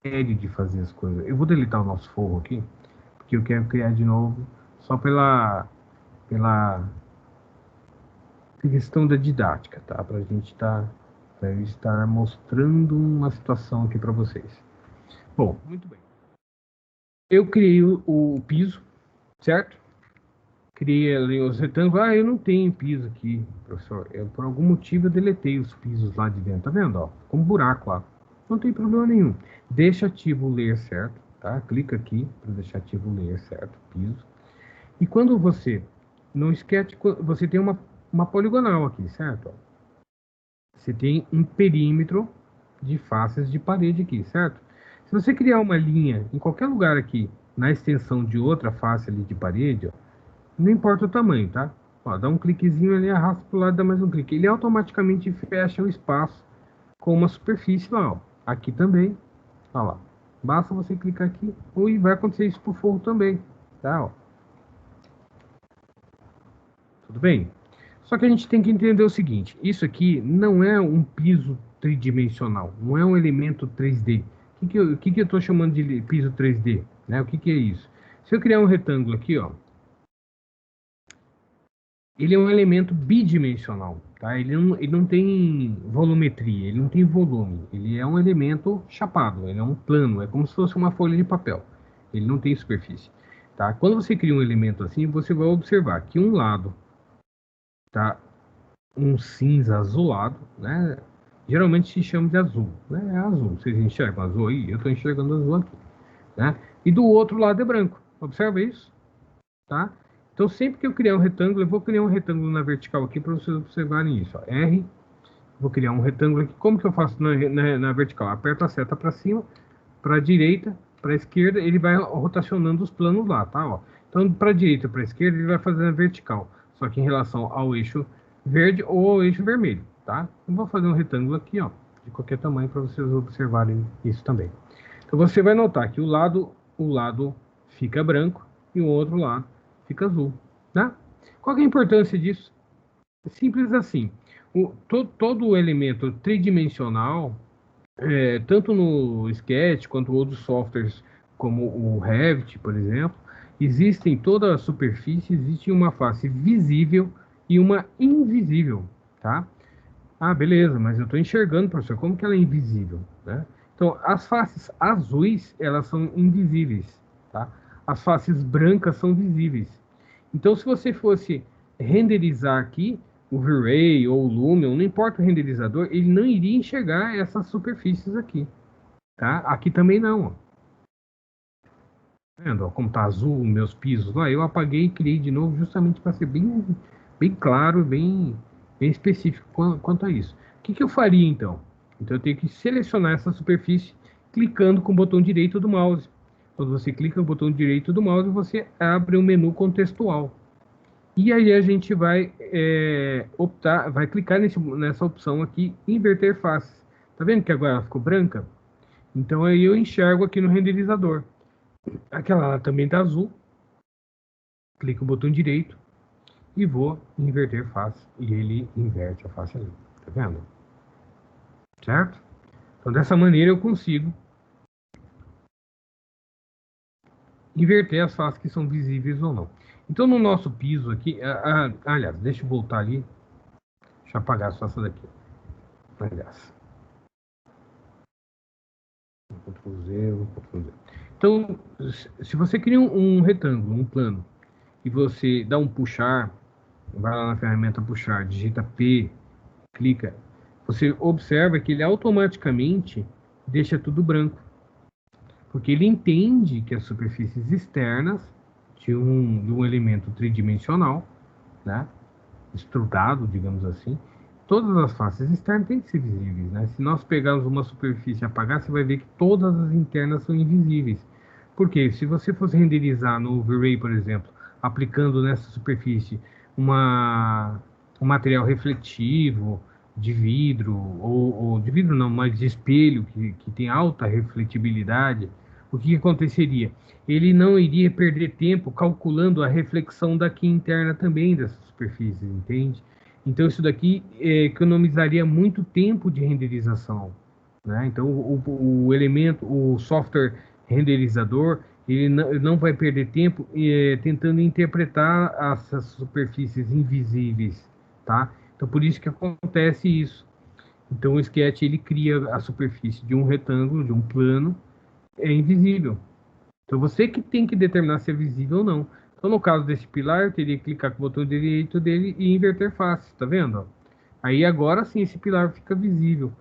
série de fazer as coisas. Eu vou deletar o nosso forro aqui, porque eu quero criar de novo, só pela questão da didática, tá? Para a gente estar mostrando uma situação aqui para vocês. Bom, muito bem. Eu criei o piso, certo? Criei ali os retângulos. Eu não tenho piso aqui, professor. Por algum motivo eu deletei os pisos lá de dentro. Tá vendo? Ó, com um buraco lá. Não tem problema nenhum. Deixa ativo o layer certo, tá? Clica aqui para deixar ativo o layer certo, piso. E quando você, no Sketch, você tem uma poligonal aqui, certo? Você tem um perímetro de faces de parede aqui, certo? Se você criar uma linha em qualquer lugar aqui, na extensão de outra face ali de parede, ó, não importa o tamanho, tá? Ó, dá um cliquezinho ali, arrasta para o lado, dá mais um clique. Ele automaticamente fecha o espaço com uma superfície lá, ó. Aqui também, ó lá. Basta você clicar aqui, e vai acontecer isso pro forro também, tá? Ó. Tudo bem? Só que a gente tem que entender o seguinte, isso aqui não é um piso tridimensional, não é um elemento 3D. O que eu estou chamando de piso 3D? Né? O que é isso? Se eu criar um retângulo aqui, ó, ele é um elemento bidimensional, tá? Ele não tem volumetria, ele não tem volume. Ele é um elemento chapado, ele é um plano, é como se fosse uma folha de papel. Ele não tem superfície, tá? Quando você cria um elemento assim, você vai observar que um lado tá um cinza azulado, né? Geralmente se chama de azul, né? É azul. Vocês enxergam azul aí? Eu estou enxergando azul aqui, né? E do outro lado é branco. Observa isso, tá? Então, sempre que eu criar um retângulo, eu vou criar um retângulo na vertical aqui para vocês observarem isso. Ó. R, vou criar um retângulo aqui. Como que eu faço na vertical? Aperto a seta para cima, para a direita, para a esquerda, ele vai rotacionando os planos lá, tá? Ó. Então, para a direita e para a esquerda, ele vai fazer na vertical, só que em relação ao eixo verde ou ao eixo vermelho, tá? Eu vou fazer um retângulo aqui, ó, de qualquer tamanho para vocês observarem isso também. Então, você vai notar que o lado fica branco e o outro lado fica azul, tá? Qual que é a importância disso? É simples assim. Todo elemento tridimensional, tanto no Sketch quanto outros softwares como o Revit, por exemplo, existem toda a superfície, existe uma face visível e uma invisível, tá? Ah, beleza, mas eu estou enxergando, professor, como que ela é invisível, né? Então, as faces azuis, elas são invisíveis, tá? As faces brancas são visíveis. Então, se você fosse renderizar aqui, o V-Ray ou o Lumion, não importa o renderizador, ele não iria enxergar essas superfícies aqui, tá? Aqui também não, ó. Tá vendo, ó, como tá azul os meus pisos lá? Eu apaguei e criei de novo justamente para ser bem claro, bem específico quanto a isso. O que eu faria então? Então eu tenho que selecionar essa superfície clicando com o botão direito do mouse. Quando você clica no botão direito do mouse, você abre um menu contextual. E aí a gente vai vai clicar nessa opção aqui, inverter faces. Tá vendo que agora ela ficou branca? Então aí eu enxergo aqui no renderizador. Aquela lá também tá azul. Clico no botão direito e vou inverter face. E ele inverte a face ali. Tá vendo? Certo? Então dessa maneira eu consigo inverter as faces que são visíveis ou não. Então no nosso piso aqui, aliás, deixa eu voltar ali. Deixa eu apagar só essa daqui. Aliás. Ctrl Z, Ctrl Z. Então, se você cria um retângulo, um plano, e você dá um puxar, vai lá na ferramenta puxar, digita P, clica, você observa que ele automaticamente deixa tudo branco, porque ele entende que as superfícies externas de um elemento tridimensional, né, estrudado, digamos assim, todas as faces externas têm que ser visíveis, né? Se nós pegarmos uma superfície e apagar, você vai ver que todas as internas são invisíveis. Porque se você fosse renderizar no V-Ray, por exemplo, aplicando nessa superfície um material refletivo de vidro, ou de vidro não, mas de espelho, que tem alta refletibilidade, o que aconteceria? Ele não iria perder tempo calculando a reflexão daqui interna também dessas superfícies, entende? Então isso daqui economizaria muito tempo de renderização, né? Então o software renderizador, ele não vai perder tempo tentando interpretar essas superfícies invisíveis, tá? Então por isso que acontece isso. Então o Sketch ele cria a superfície de um retângulo, de um plano, é invisível. Então você que tem que determinar se é visível ou não. Então no caso desse pilar, eu teria que clicar com o botão direito dele e inverter face, tá vendo? Aí agora sim esse pilar fica visível.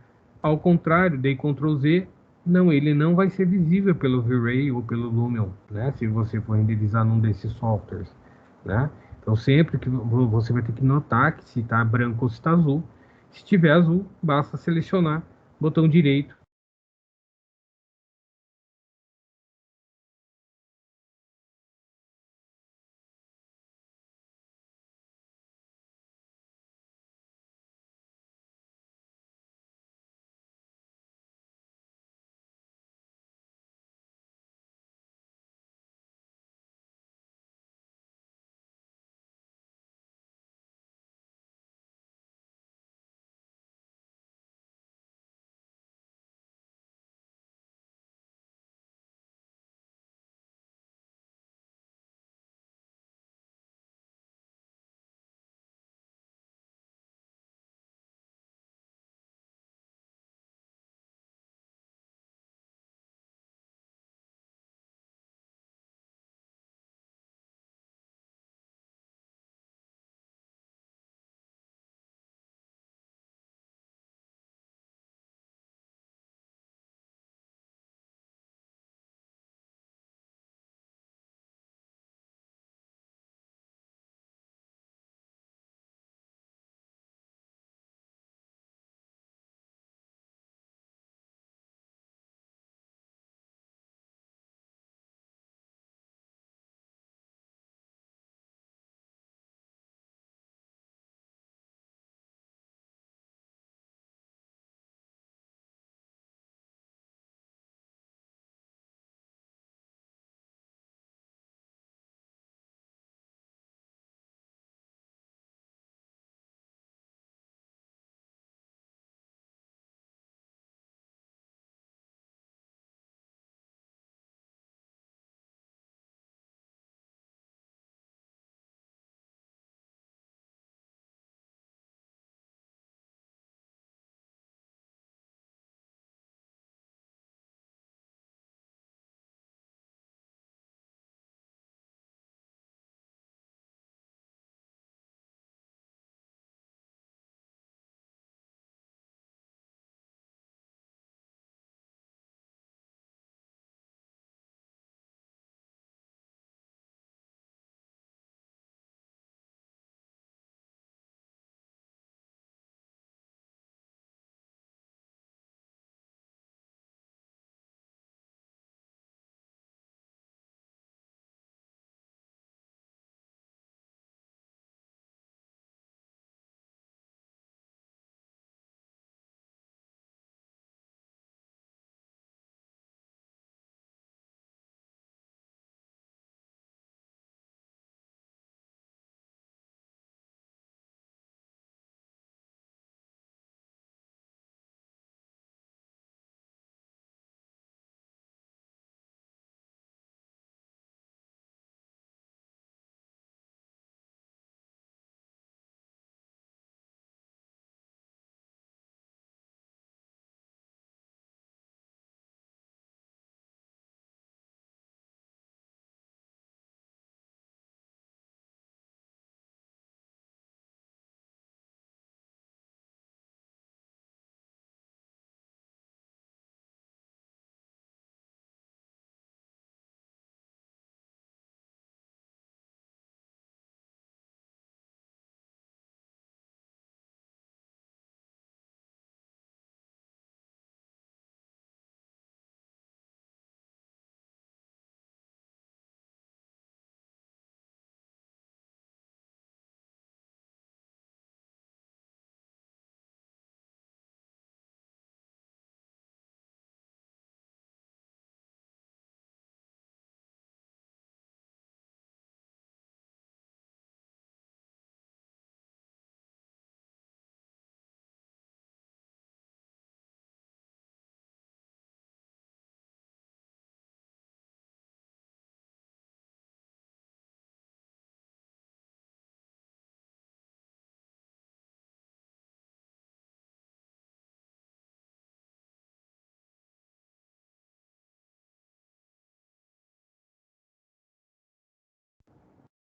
Ao contrário, dei Ctrl Z, não, ele não vai ser visível pelo V-Ray ou pelo Lumion, né? Se você for renderizar num desses softwares, né? Então sempre que você vai ter que notar que se está branco ou se está azul. Se estiver azul, basta selecionar, botão direito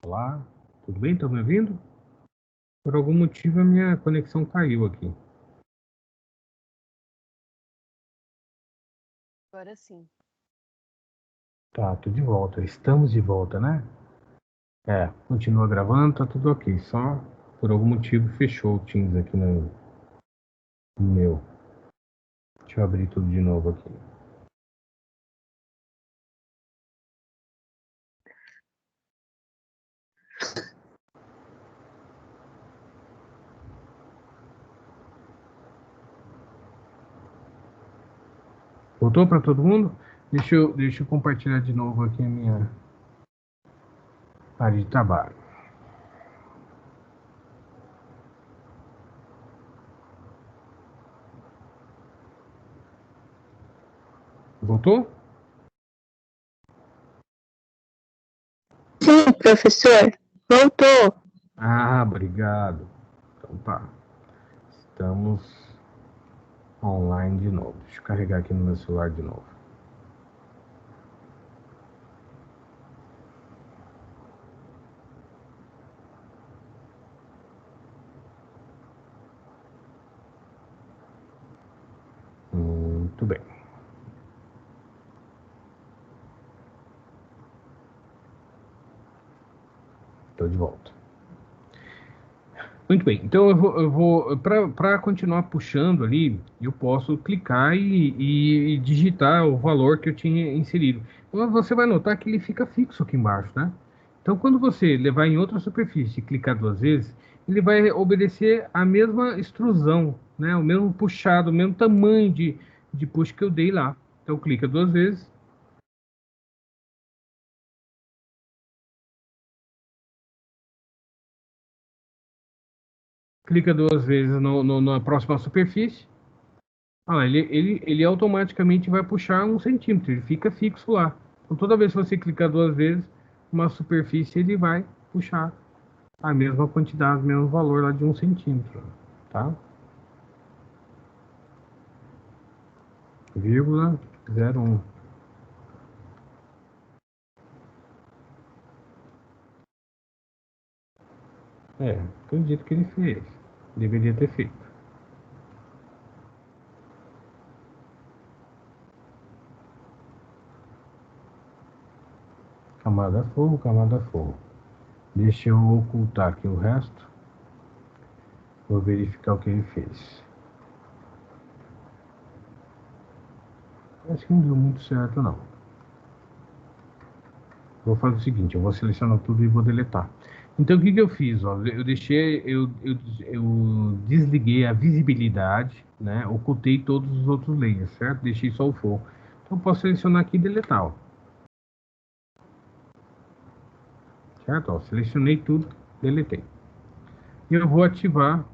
Olá, tudo bem? Estão me ouvindo? Por algum motivo a minha conexão caiu aqui. Agora sim. Tá, tô de volta. Estamos de volta, né? Continua gravando, tá tudo ok. Só por algum motivo fechou o Teams aqui no meu. Deixa eu abrir tudo de novo aqui. Voltou para todo mundo? Deixa eu compartilhar de novo aqui a minha área de trabalho. Voltou? Sim, professor. Voltou. Ah, obrigado. Então tá. Estamos online de novo. Deixa eu carregar aqui no meu celular de novo. Muito bem. Estou de volta. Muito bem, então eu vou para continuar puxando ali, eu posso clicar e digitar o valor que eu tinha inserido. Então você vai notar que ele fica fixo aqui embaixo, né? Então quando você levar em outra superfície e clicar duas vezes, ele vai obedecer a mesma extrusão, né? O mesmo puxado, o mesmo tamanho de push que eu dei lá. Então clica duas vezes. Clica duas vezes na próxima superfície. Ele automaticamente vai puxar 1 centímetro, ele fica fixo lá. Então, toda vez que você clicar duas vezes, uma superfície ele vai puxar a mesma quantidade, o mesmo valor lá de 1 centímetro, tá? 0,01. Acredito que ele fez. Deveria ter feito. Camada fogo, camada fogo. Deixa eu ocultar aqui o resto. Vou verificar o que ele fez. Acho que não deu muito certo, não. Vou fazer o seguinte, eu vou selecionar tudo e vou deletar. Então, o que eu fiz? Ó? Eu desliguei a visibilidade, né? Ocultei todos os outros layers, certo? Deixei só o fogo. Então, eu posso selecionar aqui e deletar, ó. Certo? Ó, selecionei tudo, deletei. E eu vou ativar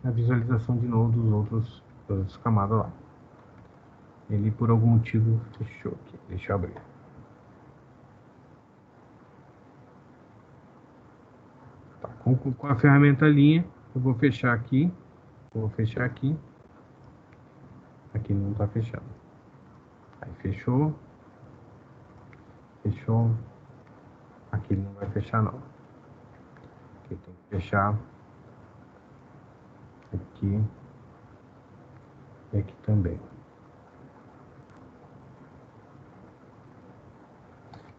a visualização de novo das outras camadas lá. Ele, por algum motivo, fechou aqui. Deixa eu abrir. Tá, com a ferramenta linha, eu vou fechar aqui. Vou fechar aqui. Aqui não está fechado. Aí fechou. Fechou. Aqui não vai fechar não. Aqui tem que fechar. Aqui. E aqui também.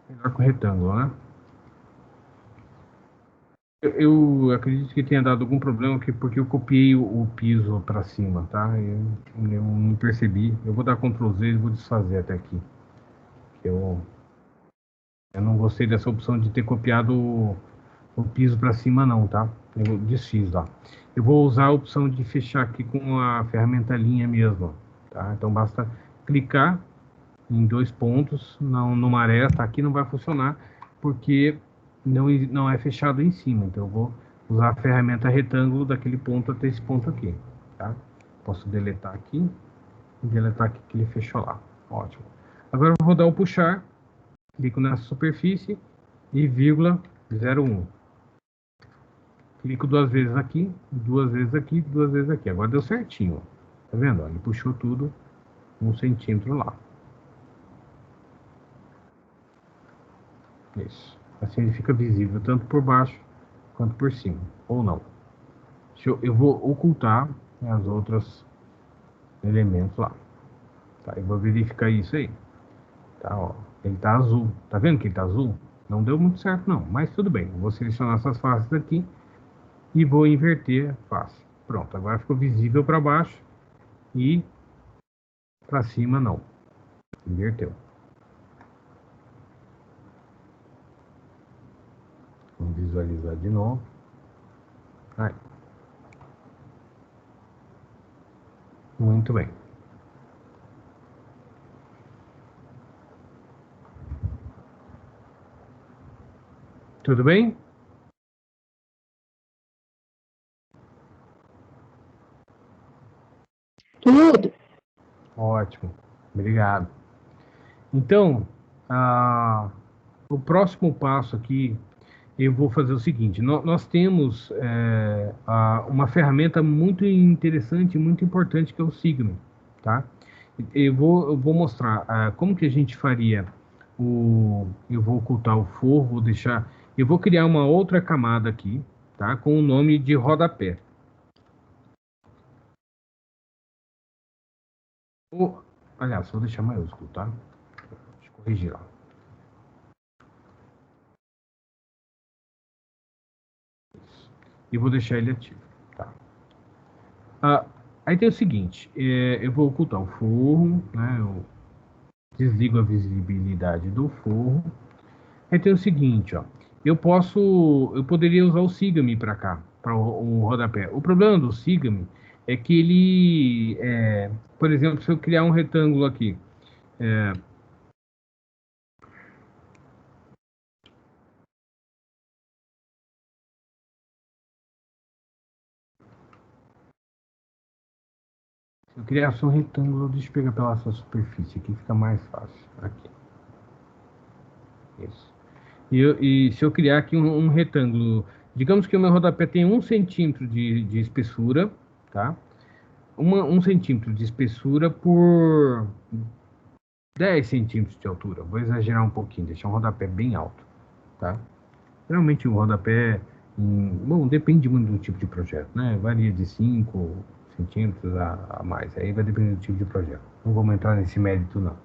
Melhor com retângulo, né? Eu acredito que tenha dado algum problema aqui porque eu copiei o piso para cima, tá? Eu não percebi. Eu vou dar Ctrl Z e vou desfazer até aqui. Eu não gostei dessa opção de ter copiado o piso para cima não, tá? Eu desfiz lá. Eu vou usar a opção de fechar aqui com a ferramenta linha mesmo, tá? Então basta clicar em dois pontos, não numa aresta, aqui não vai funcionar porque não é fechado em cima. Então eu vou usar a ferramenta retângulo daquele ponto até esse ponto aqui, tá? Posso deletar aqui e deletar aqui que ele fechou lá. Ótimo. Agora eu vou dar o puxar, clico nessa superfície e vírgula 0,1. Clico duas vezes aqui, duas vezes aqui, duas vezes aqui. Agora deu certinho. Tá vendo? Ele puxou tudo 1 centímetro lá. Isso. Assim ele fica visível tanto por baixo quanto por cima, ou não. Eu vou ocultar, né, os outros elementos lá. Tá, eu vou verificar isso aí. Tá, ó, ele tá azul. Tá vendo que ele tá azul? Não deu muito certo não, mas tudo bem. Eu vou selecionar essas faces aqui e vou inverter a face. Pronto, agora ficou visível para baixo e para cima não. Inverteu. Vamos visualizar de novo. Aí. Muito bem. Tudo bem? Tudo. Ótimo. Obrigado. Então, o próximo passo aqui, eu vou fazer o seguinte. Nós temos uma ferramenta muito interessante, muito importante, que é o Sigma, tá? Eu vou mostrar como que a gente faria eu vou ocultar o forro, vou deixar... Eu vou criar uma outra camada aqui, tá? Com o nome de rodapé. Aliás, vou deixar maiúsculo, tá? Deixa eu corrigir lá. E vou deixar ele ativo, tá? Aí tem o seguinte, eu vou ocultar o forro, né? Eu desligo a visibilidade do forro. Aí tem o seguinte, ó, eu poderia usar o Sigame para cá, para o rodapé. O problema do Sigame é que ele, por exemplo, se eu criar um retângulo aqui, se eu criar só um retângulo, deixa eu pegar pela sua superfície aqui, fica mais fácil. Aqui. Isso. E se eu criar aqui um retângulo, digamos que o meu rodapé tem 1 centímetro de espessura, tá? 1 centímetro de espessura por 10 centímetros de altura. Vou exagerar um pouquinho, deixar um rodapé bem alto, tá? Geralmente o rodapé, bom, depende muito do tipo de projeto, né? Varia de 5 centímetros a mais, aí vai depender do tipo de projeto. Não vou entrar nesse mérito, não.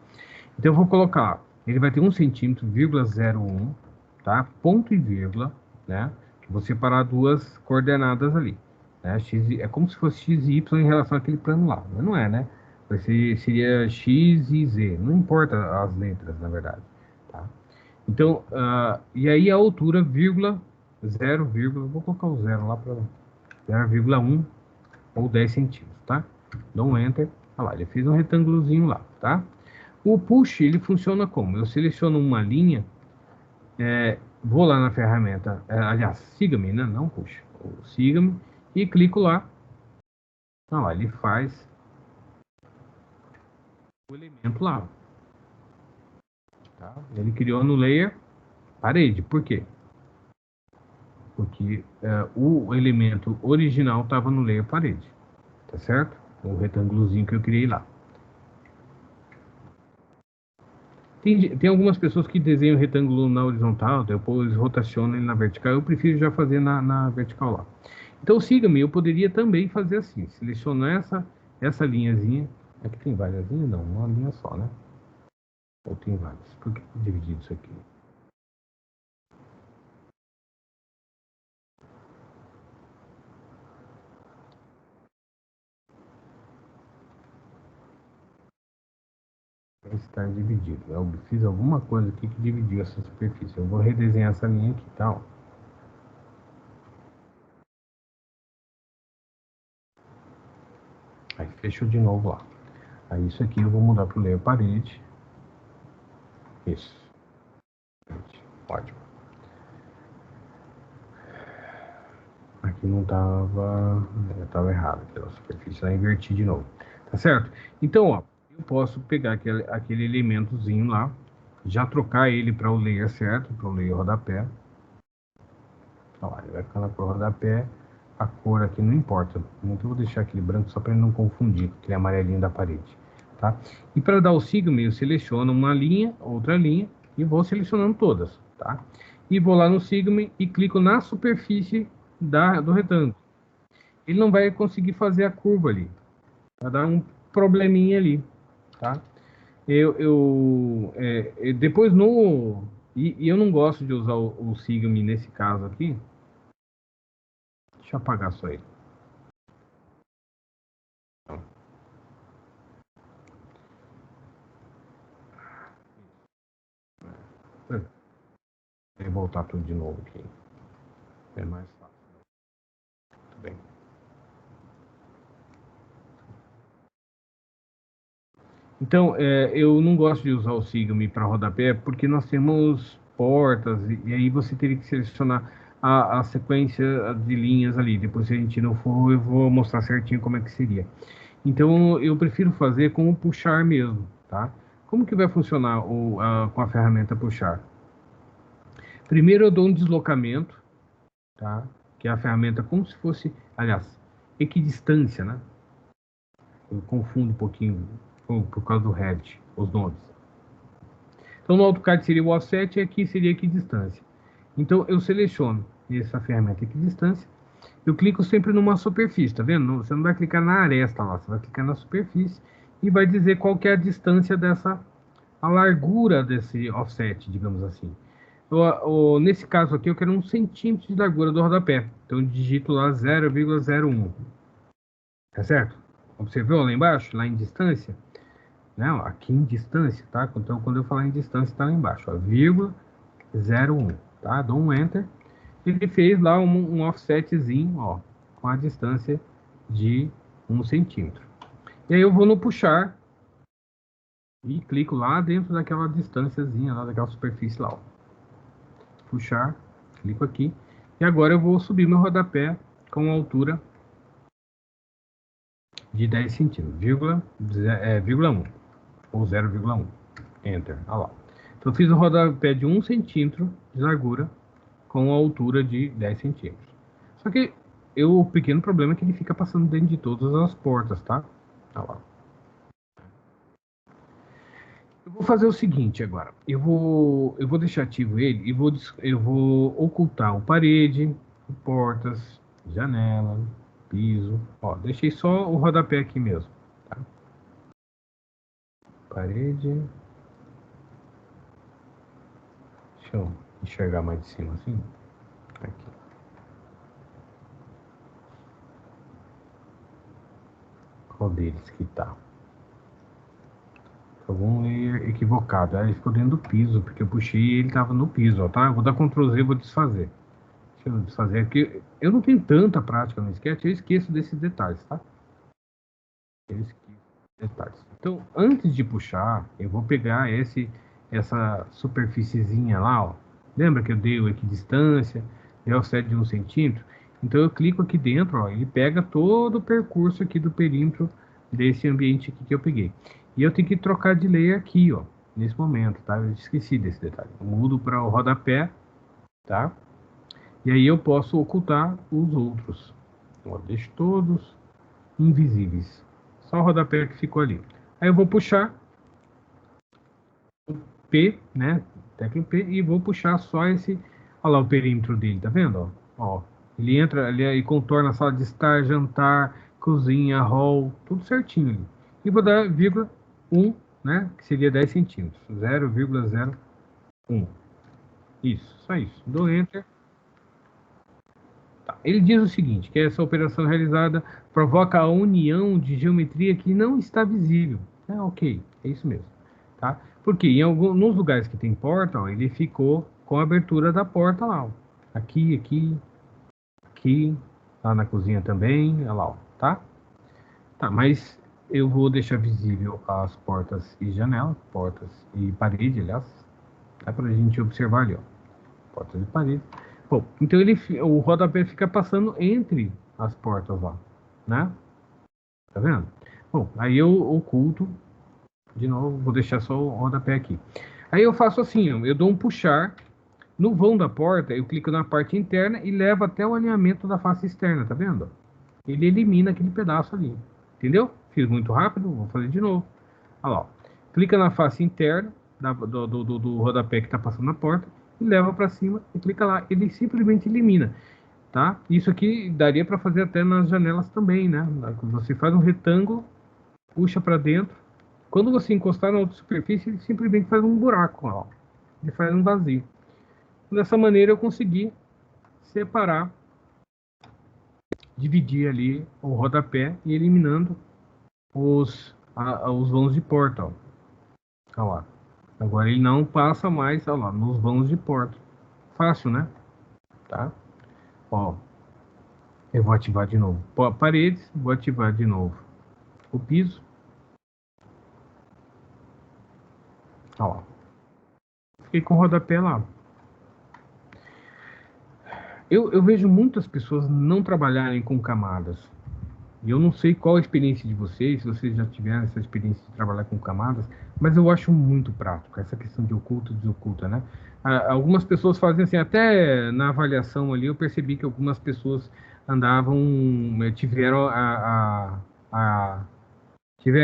Então eu vou colocar, ele vai ter 1 centímetro, 0,01, tá? Ponto e vírgula, né? Que vou separar duas coordenadas ali, né? X, é como se fosse x e y em relação àquele plano lá, mas não é, né? Seria x e z, não importa as letras, na verdade, tá? Então, e aí a altura, vírgula, 0, vou colocar o 0 lá para 0,1 ou 10 centímetros, tá? Dou um Enter, olha lá, ele fez um retângulozinho lá, tá? O push, ele funciona como? Eu seleciono uma linha, vou lá na ferramenta, aliás, siga-me, né? Não push, siga-me, e clico lá. Olha lá, ele faz o elemento lá. Tá? Ele criou no layer parede, por quê? Porque o elemento original estava no layer parede, tá certo? O retângulozinho que eu criei lá. Tem algumas pessoas que desenham o retângulo na horizontal, depois rotacionam ele na vertical. Eu prefiro já fazer na vertical lá. Então, siga-me, eu poderia também fazer assim. Selecionar essa linhazinha. Aqui tem várias linhas? Não, uma linha só, né? Ou tem várias? Por que dividido isso aqui? Está dividido. Eu fiz alguma coisa aqui que dividiu essa superfície. Eu vou redesenhar essa linha aqui, tá? Ó. Aí fechou de novo lá. Aí isso aqui eu vou mudar para o layer parede. Isso. Ótimo. Aqui não estava errado. Aquela superfície lá, inverti de novo. Tá certo? Então, ó, eu posso pegar aquele elementozinho lá, já trocar ele para o layer certo, para o layer rodapé. Ó, ele vai ficar na cor rodapé. A cor aqui não importa. Eu vou deixar aquele branco só para ele não confundir com aquele amarelinho da parede. Tá? E para dar o sigma, eu seleciono uma linha, outra linha, e vou selecionando todas. Tá? e vou lá no Sigma e clico na superfície do retângulo. Ele não vai conseguir fazer a curva ali. Vai dar um probleminha ali, tá? Depois no... E eu não gosto de usar o Sigma nesse caso aqui. Deixa eu apagar só ele. Vou voltar tudo de novo aqui. É mais fácil. Muito bem. Então, eu não gosto de usar o Sigma para rodapé porque nós temos portas e aí você teria que selecionar a sequência de linhas ali. Depois, se a gente não for, eu vou mostrar certinho como é que seria. Então, eu prefiro fazer com o puxar mesmo, tá? Como que vai funcionar com a ferramenta puxar? Primeiro eu dou um deslocamento, tá? Que é a ferramenta como se fosse, aliás, equidistância, né? Eu confundo um pouquinho por causa do Revit, os nomes. Então no AutoCAD seria o offset e aqui seria equidistância. Então eu seleciono essa ferramenta equidistância, eu clico sempre numa superfície, tá vendo? Você não vai clicar na aresta lá, você vai clicar na superfície e vai dizer qual que é a distância a largura desse offset, digamos assim. Nesse caso aqui eu quero 1 centímetro de largura do rodapé, então eu digito lá 0,01, tá certo? Observou lá embaixo, lá em distância? Não, aqui em distância, tá? Então, quando eu falar em distância, tá lá embaixo, ó, 0,01, tá? Dou um Enter. Ele fez lá um offsetzinho, ó, com a distância de 1 centímetro. E aí eu vou no puxar e clico lá dentro daquela distânciazinha, lá daquela superfície lá, ó. Puxar, clico aqui. E agora eu vou subir meu rodapé com a altura de 10 centímetros, vírgula 1 ou 0,1. Enter. Olha lá. Então eu fiz um rodapé de 1 centímetro de largura com a altura de 10 centímetros. Só que o pequeno problema é que ele fica passando dentro de todas as portas, tá? Olha lá. Eu vou fazer o seguinte agora. Eu vou deixar ativo ele e eu vou ocultar o parede, portas, janela, piso. Ó, deixei só o rodapé aqui mesmo, tá? Parede. Deixa eu enxergar mais de cima assim. Aqui. Qual deles que tá? Algum layer equivocado. Aí ele ficou dentro do piso, porque eu puxei e ele tava no piso, ó, tá? Eu vou dar Ctrl Z e vou desfazer. Deixa eu desfazer aqui. Eu não tenho tanta prática no Sketch, eu esqueço desses detalhes, tá? Eu esqueço detalhes. Então, antes de puxar, eu vou pegar essa superfíciezinha lá, ó. Lembra que eu dei o equidistância, dei o offset de 1 centímetro? Então eu clico aqui dentro, ó, ele pega todo o percurso aqui do perímetro desse ambiente aqui que eu peguei. E eu tenho que trocar de layer aqui, ó, nesse momento, tá? Eu esqueci desse detalhe. Eu mudo para o rodapé, tá? E aí eu posso ocultar os outros. Então, eu deixo todos invisíveis. Só o rodapé que ficou ali. Aí eu vou puxar o P, né? Tecla P, e vou puxar só esse. Olha lá o perímetro dele, tá vendo? Ó, ele entra ali e contorna a sala de estar, jantar, cozinha, hall, tudo certinho ali. E vou dar vírgula 1, né? Que seria 10 centímetros. 0,01. Isso, só isso. Dou Enter. Tá. Ele diz o seguinte, que essa operação realizada provoca a união de geometria que não está visível. Ok, é isso mesmo. Tá? Porque nos lugares que tem porta, ó, ele ficou com a abertura da porta lá. Ó. Aqui, lá na cozinha também, olha lá, ó, tá? Tá, mas eu vou deixar visível as portas e janelas, portas e parede, aliás, dá pra gente observar ali, ó, portas e parede. Bom, então o rodapé fica passando entre as portas lá, né? Tá vendo? Bom, aí eu oculto, de novo, vou deixar só o rodapé aqui. Aí eu faço assim, ó, eu dou um puxar, no vão da porta, eu clico na parte interna e levo até o alinhamento da face externa, tá vendo? Ele elimina aquele pedaço ali, entendeu? Fiz muito rápido, vou fazer de novo. Olha lá, ó. Clica na face interna do rodapé que está passando na porta e leva para cima e clica lá. Ele simplesmente elimina, tá? Isso aqui daria para fazer até nas janelas também, né? Você faz um retângulo, puxa para dentro. Quando você encostar na outra superfície, ele simplesmente faz um buraco, ó. Ele faz um vazio. Dessa maneira eu consegui separar, dividir ali o rodapé e eliminando os vãos de porta, ó. Olha lá. Agora ele não passa mais, olha lá, nos vãos de porta. Fácil, né? Tá? Ó, eu vou ativar de novo paredes, vou ativar de novo o piso. Olha lá. Fiquei com o rodapé lá. Eu vejo muitas pessoas não trabalharem com camadas. E eu não sei qual a experiência de vocês, se vocês já tiveram essa experiência de trabalhar com camadas, mas eu acho muito prático, essa questão de oculta e desoculta, né? Algumas pessoas fazem assim, até na avaliação ali, eu percebi que algumas pessoas andavam, tiveram a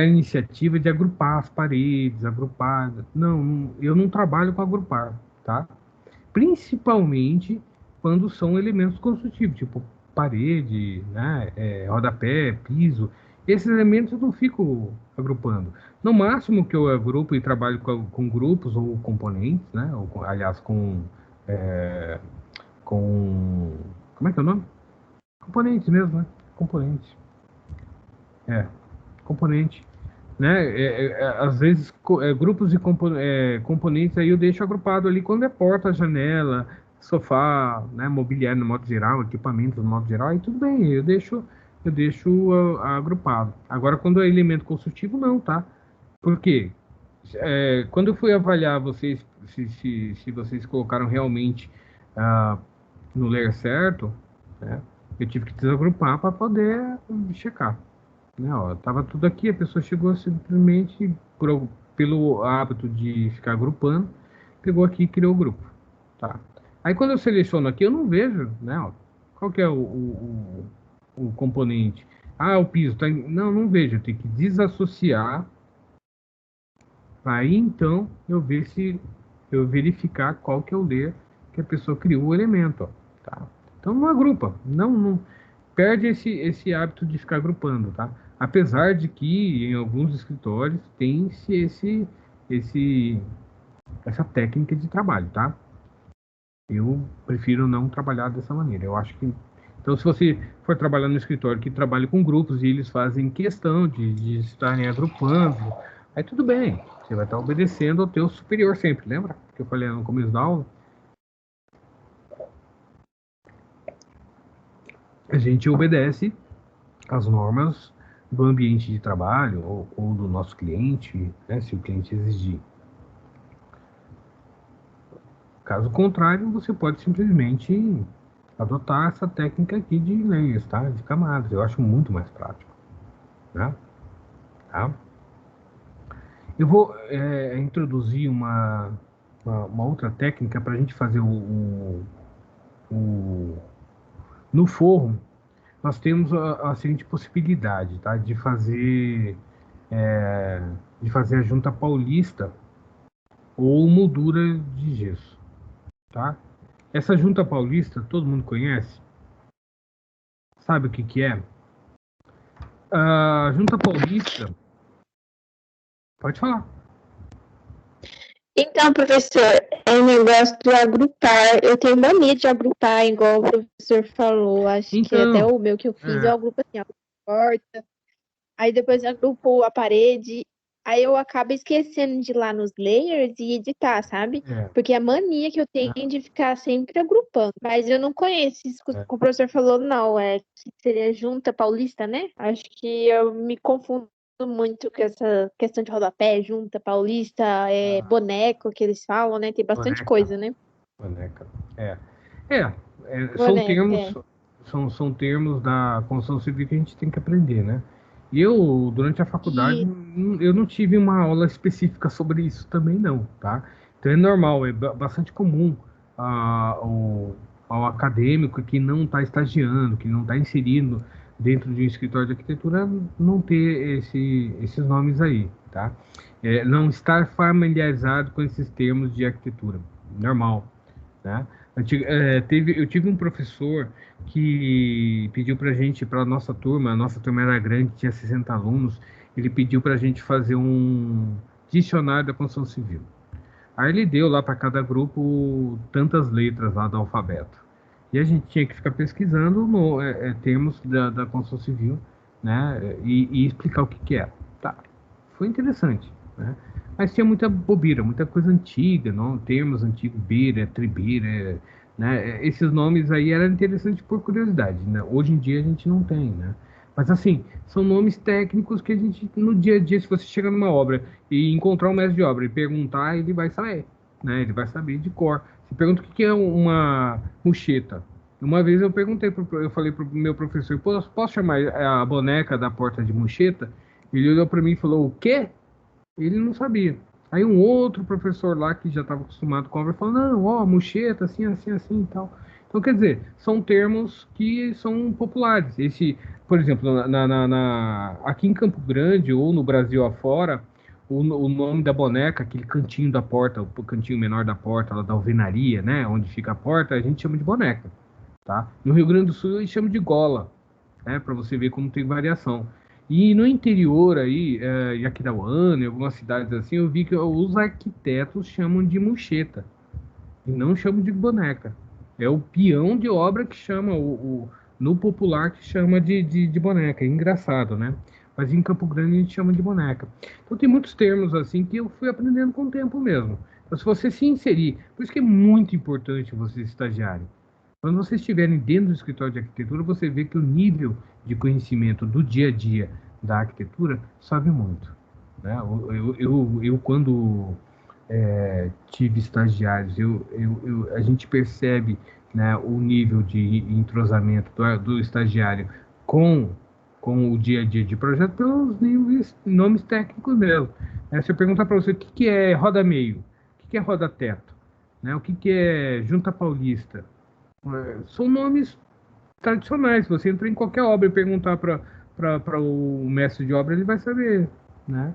iniciativa de agrupar as paredes, agrupar... Não, eu não trabalho com agrupar, tá? Principalmente quando são elementos construtivos, tipo parede, né, rodapé, piso. Esses elementos eu não fico agrupando. No máximo que eu agrupo e trabalho com grupos ou componentes, né, aliás, é, com... Como é que é o nome? Componentes mesmo, né? Componentes. Componente. Né? Às vezes, grupos de componentes aí eu deixo agrupado ali quando é porta, janela, sofá, né? Mobiliário no modo geral, equipamentos no modo geral, aí tudo bem, eu deixo agrupado. Agora, quando é elemento construtivo, não, tá? Por quê? Quando eu fui avaliar vocês, se vocês colocaram realmente no layer certo, né? Eu tive que desagrupar para poder checar. Né, ó, tava tudo aqui, a pessoa chegou simplesmente pelo hábito de ficar agrupando, pegou aqui e criou o grupo, tá? Aí quando eu seleciono aqui, eu não vejo, né, ó, qual que é o componente. Ah, o piso, tá? Não vejo, eu tenho que desassociar, aí então eu verificar qual que é o layer que a pessoa criou o elemento, ó, tá? Então não agrupa, não perde esse hábito de ficar agrupando, tá? Apesar de que em alguns escritórios tem-se essa técnica de trabalho, tá? Eu prefiro não trabalhar dessa maneira. Eu acho que... Então, se você for trabalhar no escritório que trabalha com grupos e eles fazem questão de estarem agrupando, aí tudo bem. Você vai estar obedecendo ao teu superior sempre, lembra? Que eu falei no começo da aula. A gente obedece as normas do ambiente de trabalho ou do nosso cliente, né, se o cliente exigir. Caso contrário, você pode simplesmente adotar essa técnica aqui de layers, tá? De camadas. Eu acho muito mais prático, né? Tá? Eu vou introduzir uma outra técnica para a gente fazer no forro. Nós temos a seguinte possibilidade, tá? De fazer a junta paulista ou moldura de gesso, tá? Essa junta paulista, todo mundo conhece? Sabe o que que é? A junta paulista... Pode falar. Então, professor, é um negócio do agrupar. Eu tenho mania de agrupar, igual o professor falou. Acho que Então, até o meu que eu fiz, eu agrupo assim, a porta. Aí depois eu agrupo a parede. Aí eu acabo esquecendo de ir lá nos layers e editar, sabe? Porque a mania que eu tenho de ficar sempre agrupando. Mas eu não conheço isso que o professor falou, não. Que seria junta paulista, né? Acho que eu me confundo muito com essa questão de rodapé, junta paulista, boneco que eles falam, né? Tem bastante coisa, né? Boneca. São Boneco, termos, são termos da construção civil que a gente tem que aprender, né? E eu, durante a faculdade, eu não tive uma aula específica sobre isso também, não, tá? Então é normal, é bastante comum ao acadêmico que não está estagiando, que não está inserindo dentro de um escritório de arquitetura, não ter esses nomes aí, tá? Não estar familiarizado com esses termos de arquitetura, normal. né? Eu tive um professor que pediu para a gente, para a nossa turma era grande, tinha 60 alunos, ele pediu para a gente fazer um dicionário da construção civil. Aí ele deu lá para cada grupo tantas letras lá do alfabeto. E a gente tinha que ficar pesquisando termos da construção civil, né? E explicar o que que é. Tá. Foi interessante, né? Mas tinha muita bobeira, muita coisa antiga, não? Termos antigos, beira, tribeira, né? Esses nomes aí eram interessantes por curiosidade, né? Hoje em dia a gente não tem, né? Mas assim, são nomes técnicos que a gente, no dia a dia, se você chegar numa obra e encontrar um mestre de obra e perguntar, ele vai saber, né? Ele vai saber de cor. Você pergunta o que é uma muxeta. Uma vez eu falei pro meu professor, posso chamar a boneca da porta de muxeta? Ele olhou para mim e falou, o quê? Ele não sabia. Aí um outro professor lá que já estava acostumado com a obra falou, não, ó, muxeta, assim, assim, assim e tal. Então, quer dizer, são termos que são populares. Por exemplo, aqui em Campo Grande ou no Brasil afora, o nome da boneca, aquele cantinho da porta, o cantinho menor da porta, lá da alvenaria, né, onde fica a porta, a gente chama de boneca, tá? No Rio Grande do Sul, a gente chama de gola, né, para você ver como tem variação. E no interior aí, em Aquidauana, em algumas cidades assim, eu vi que os arquitetos chamam de muxeta e não chamam de boneca. É o peão de obra que chama, no popular que chama de boneca. É engraçado, né? Mas em Campo Grande a gente chama de boneca. Então tem muitos termos assim que eu fui aprendendo com o tempo mesmo. Então se você se inserir, por isso que é muito importante você estagiário. Quando vocês estiverem dentro do escritório de arquitetura, você vê que o nível de conhecimento do dia a dia da arquitetura sobe muito, né? Eu quando tive estagiários, a gente percebe, né, o nível de entrosamento do estagiário com, com o dia a dia de projeto pelos nomes técnicos mesmo. Se eu perguntar para você o que é roda-meio, o que é roda-teto, né, o que é junta paulista, são nomes tradicionais. Se você entrar em qualquer obra e perguntar para o mestre de obra, ele vai saber, né?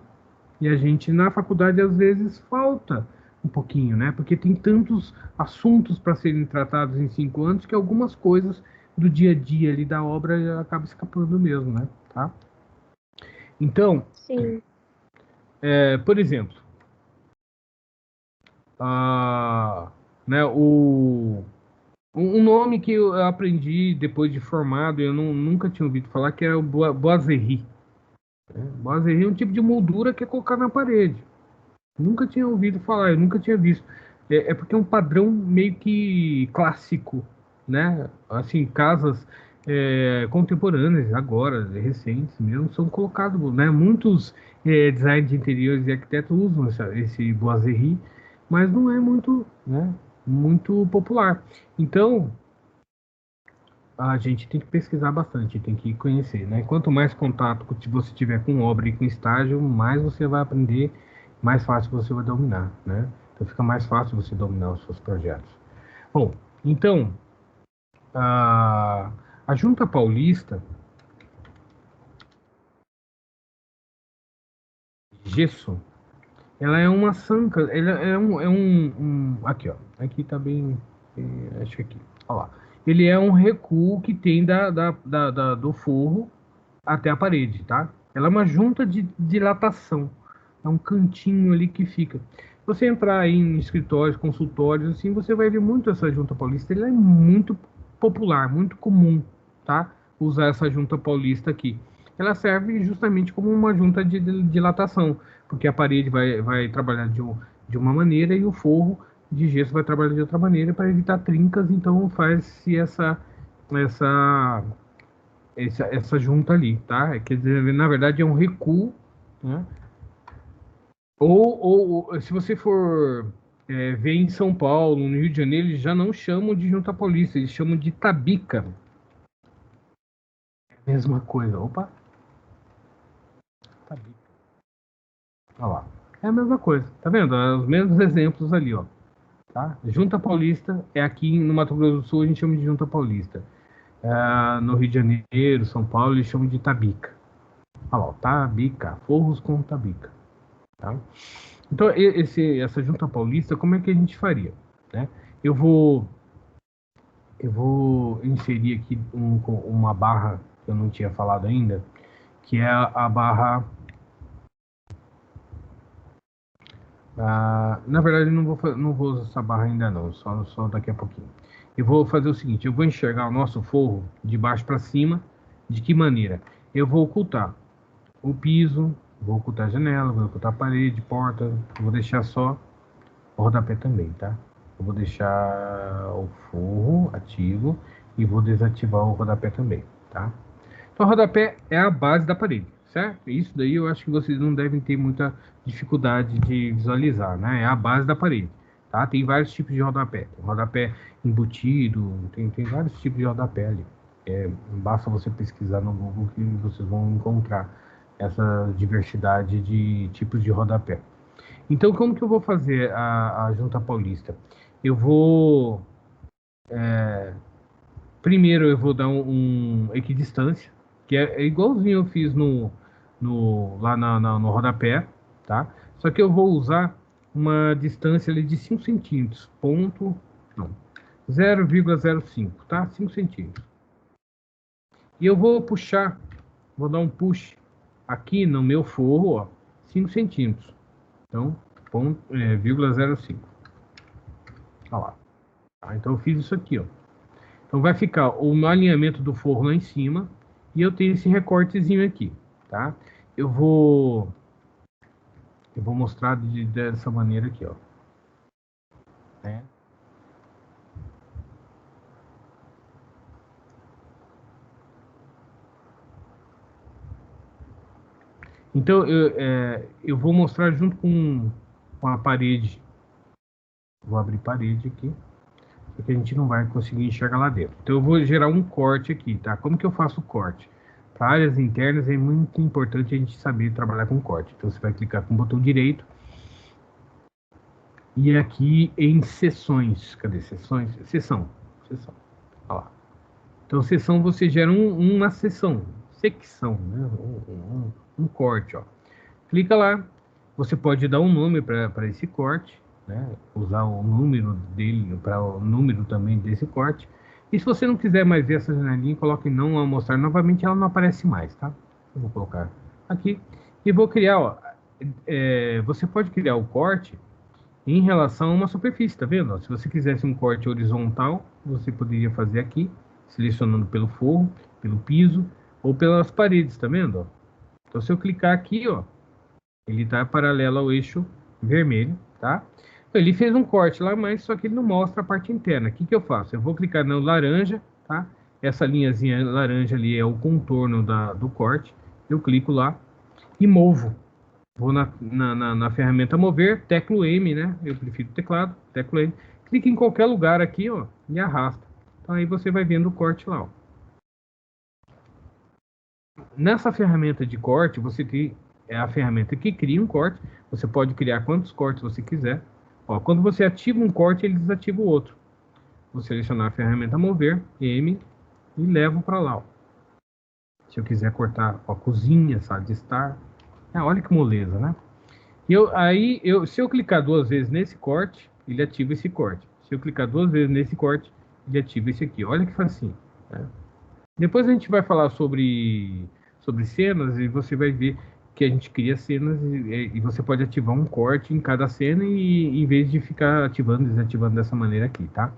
E a gente na faculdade às vezes falta um pouquinho, né? Porque tem tantos assuntos para serem tratados em 5 anos que algumas coisas do dia a dia ali da obra acaba escapando mesmo, né? Tá? Então, Sim. por exemplo, né, um nome que eu aprendi depois de formado, eu nunca tinha ouvido falar, que era o boiserie. Boiserie é um tipo de moldura que é colocado na parede. Nunca tinha ouvido falar, eu nunca tinha visto. É porque é um padrão meio que clássico, né? Assim, casas contemporâneas, agora, recentes mesmo, são colocados, né? Muitos designers de interiores e arquitetos usam esse boiserie, mas não é muito, né, muito popular. Então, a gente tem que pesquisar bastante, tem que conhecer, né? Quanto mais contato você tiver com obra e com estágio, mais você vai aprender, mais fácil você vai dominar, né? Então fica mais fácil você dominar os seus projetos. Bom, então, a Junta Paulista, gesso, ela é uma sanca, ela aqui, ó, aqui tá bem, acho que aqui, ó lá. Ele é um recuo que tem do forro até a parede, tá? Ela é uma junta de dilatação. É um cantinho ali que fica. Se você entrar aí em escritórios, consultórios, assim, você vai ver muito essa junta paulista. Ela é muito popular, muito comum, tá? Usar essa junta paulista aqui. Ela serve justamente como uma junta de dilatação, porque a parede vai trabalhar de uma maneira e o forro de gesso vai trabalhar de outra maneira para evitar trincas. Então faz-se essa essa junta ali, tá? Quer dizer, na verdade é um recuo, né? Ou se você for ver em São Paulo, no Rio de Janeiro, eles já não chamam de junta paulista, eles chamam de tabica. Mesma coisa. Opa! Tabica. Olha lá. É a mesma coisa, tá vendo? É os mesmos exemplos ali, ó. Tá? Junta paulista é aqui no Mato Grosso do Sul, a gente chama de junta paulista. No Rio de Janeiro, São Paulo, eles chamam de tabica. Olha lá, tabica, forros com tabica. Tá? Então, essa junta paulista, como é que a gente faria? Né? eu vou inserir aqui uma barra que eu não tinha falado ainda, que é a barra... na verdade, não vou usar essa barra ainda não, só daqui a pouquinho. Eu vou fazer o seguinte, eu vou enxergar o nosso forro de baixo para cima. De que maneira? Eu vou ocultar o piso, vou ocultar a janela, vou ocultar a parede, porta, vou deixar só o rodapé também, tá? Eu vou deixar o forro ativo e vou desativar o rodapé também, tá? Então, o rodapé é a base da parede, certo? Isso daí eu acho que vocês não devem ter muita dificuldade de visualizar, né? É a base da parede, tá? Tem vários tipos de rodapé. Tem rodapé embutido, tem vários tipos de rodapé ali. Basta você pesquisar no Google que vocês vão encontrar essa diversidade de tipos de rodapé. Então, como que eu vou fazer a junta paulista? Eu vou... primeiro eu vou dar um equidistância, que é igualzinho eu fiz lá no rodapé, tá? Só que eu vou usar uma distância ali de 5 centímetros, 0,05, tá? 5 centímetros. E eu vou puxar, vou dar um push aqui no meu forro, ó, 5 centímetros. Então, 0,05. Olha lá. Tá? Então eu fiz isso aqui, ó. Então vai ficar o alinhamento do forro lá em cima e eu tenho esse recortezinho aqui, tá? Eu vou mostrar dessa maneira aqui, ó. Né? Então eu vou mostrar junto com a parede. Vou abrir parede aqui, porque a gente não vai conseguir enxergar lá dentro. Então eu vou gerar um corte aqui, tá? Como que eu faço o corte? Para áreas internas é muito importante a gente saber trabalhar com corte. Então você vai clicar com o botão direito e aqui em seções. Cadê seções? Seção. Olha lá. Então seção você gera uma secção, né? Um corte, ó. Clica lá. Você pode dar um nome para esse corte, né? Usar o número dele para o número também desse corte. E se você não quiser mais ver essa janelinha, coloque não a mostrar novamente, ela não aparece mais, tá? Eu vou colocar aqui e vou criar, ó. Você pode criar o corte em relação a uma superfície, tá vendo? Se você quisesse um corte horizontal, você poderia fazer aqui, selecionando pelo forro, pelo piso ou pelas paredes, tá vendo? Então se eu clicar aqui, ó, ele está paralelo ao eixo vermelho, tá? Ele fez um corte lá, mas só que ele não mostra a parte interna. O que que eu faço? Eu vou clicar no laranja, tá? Essa linhazinha laranja ali é o contorno do corte. Eu clico lá e movo. Vou na ferramenta mover, teclo M, né? Eu prefiro teclado, teclo M. Clique em qualquer lugar aqui, ó, e arrasta. Então aí você vai vendo o corte lá, ó. Nessa ferramenta de corte, você tem a ferramenta que cria um corte. Você pode criar quantos cortes você quiser. Ó, quando você ativa um corte, ele desativa o outro. Vou selecionar a ferramenta mover, M, e levo para lá, ó. Se eu quiser cortar a cozinha, sala de estar. Olha que moleza, né? Se eu clicar 2 vezes nesse corte, ele ativa esse corte. Se eu clicar 2 vezes nesse corte, ele ativa esse aqui. Olha que facinho, né? Depois a gente vai falar sobre cenas e você vai ver que a gente cria cenas e você pode ativar um corte em cada cena e em vez de ficar ativando e desativando dessa maneira aqui, tá?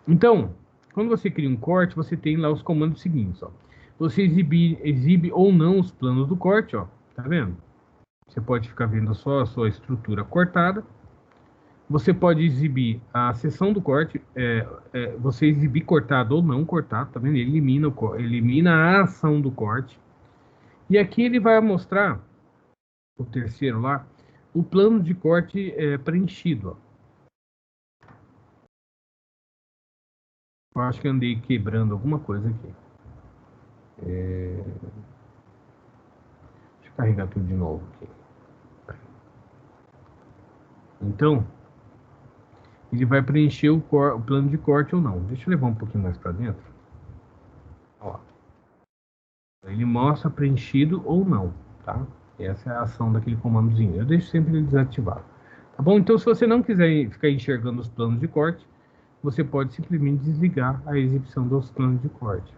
Então, quando você cria um corte, você tem lá os comandos seguintes, ó. Você exibe ou não os planos do corte, ó. Tá vendo? Você pode ficar vendo só a sua estrutura cortada. Você pode exibir a seção do corte, você exibir cortado ou não cortado, tá vendo? Ele elimina a ação do corte. E aqui ele vai mostrar, o terceiro lá, o plano de corte preenchido, ó. Eu acho que andei quebrando alguma coisa aqui. Deixa eu carregar tudo de novo aqui. Então, ele vai preencher o plano de corte ou não. Deixa eu levar um pouquinho mais para dentro. Ó. Ele mostra preenchido ou não, tá? Essa é a ação daquele comandozinho. Eu deixo sempre ele desativado. Tá bom? Então, se você não quiser ficar enxergando os planos de corte, você pode simplesmente desligar a exibição dos planos de corte,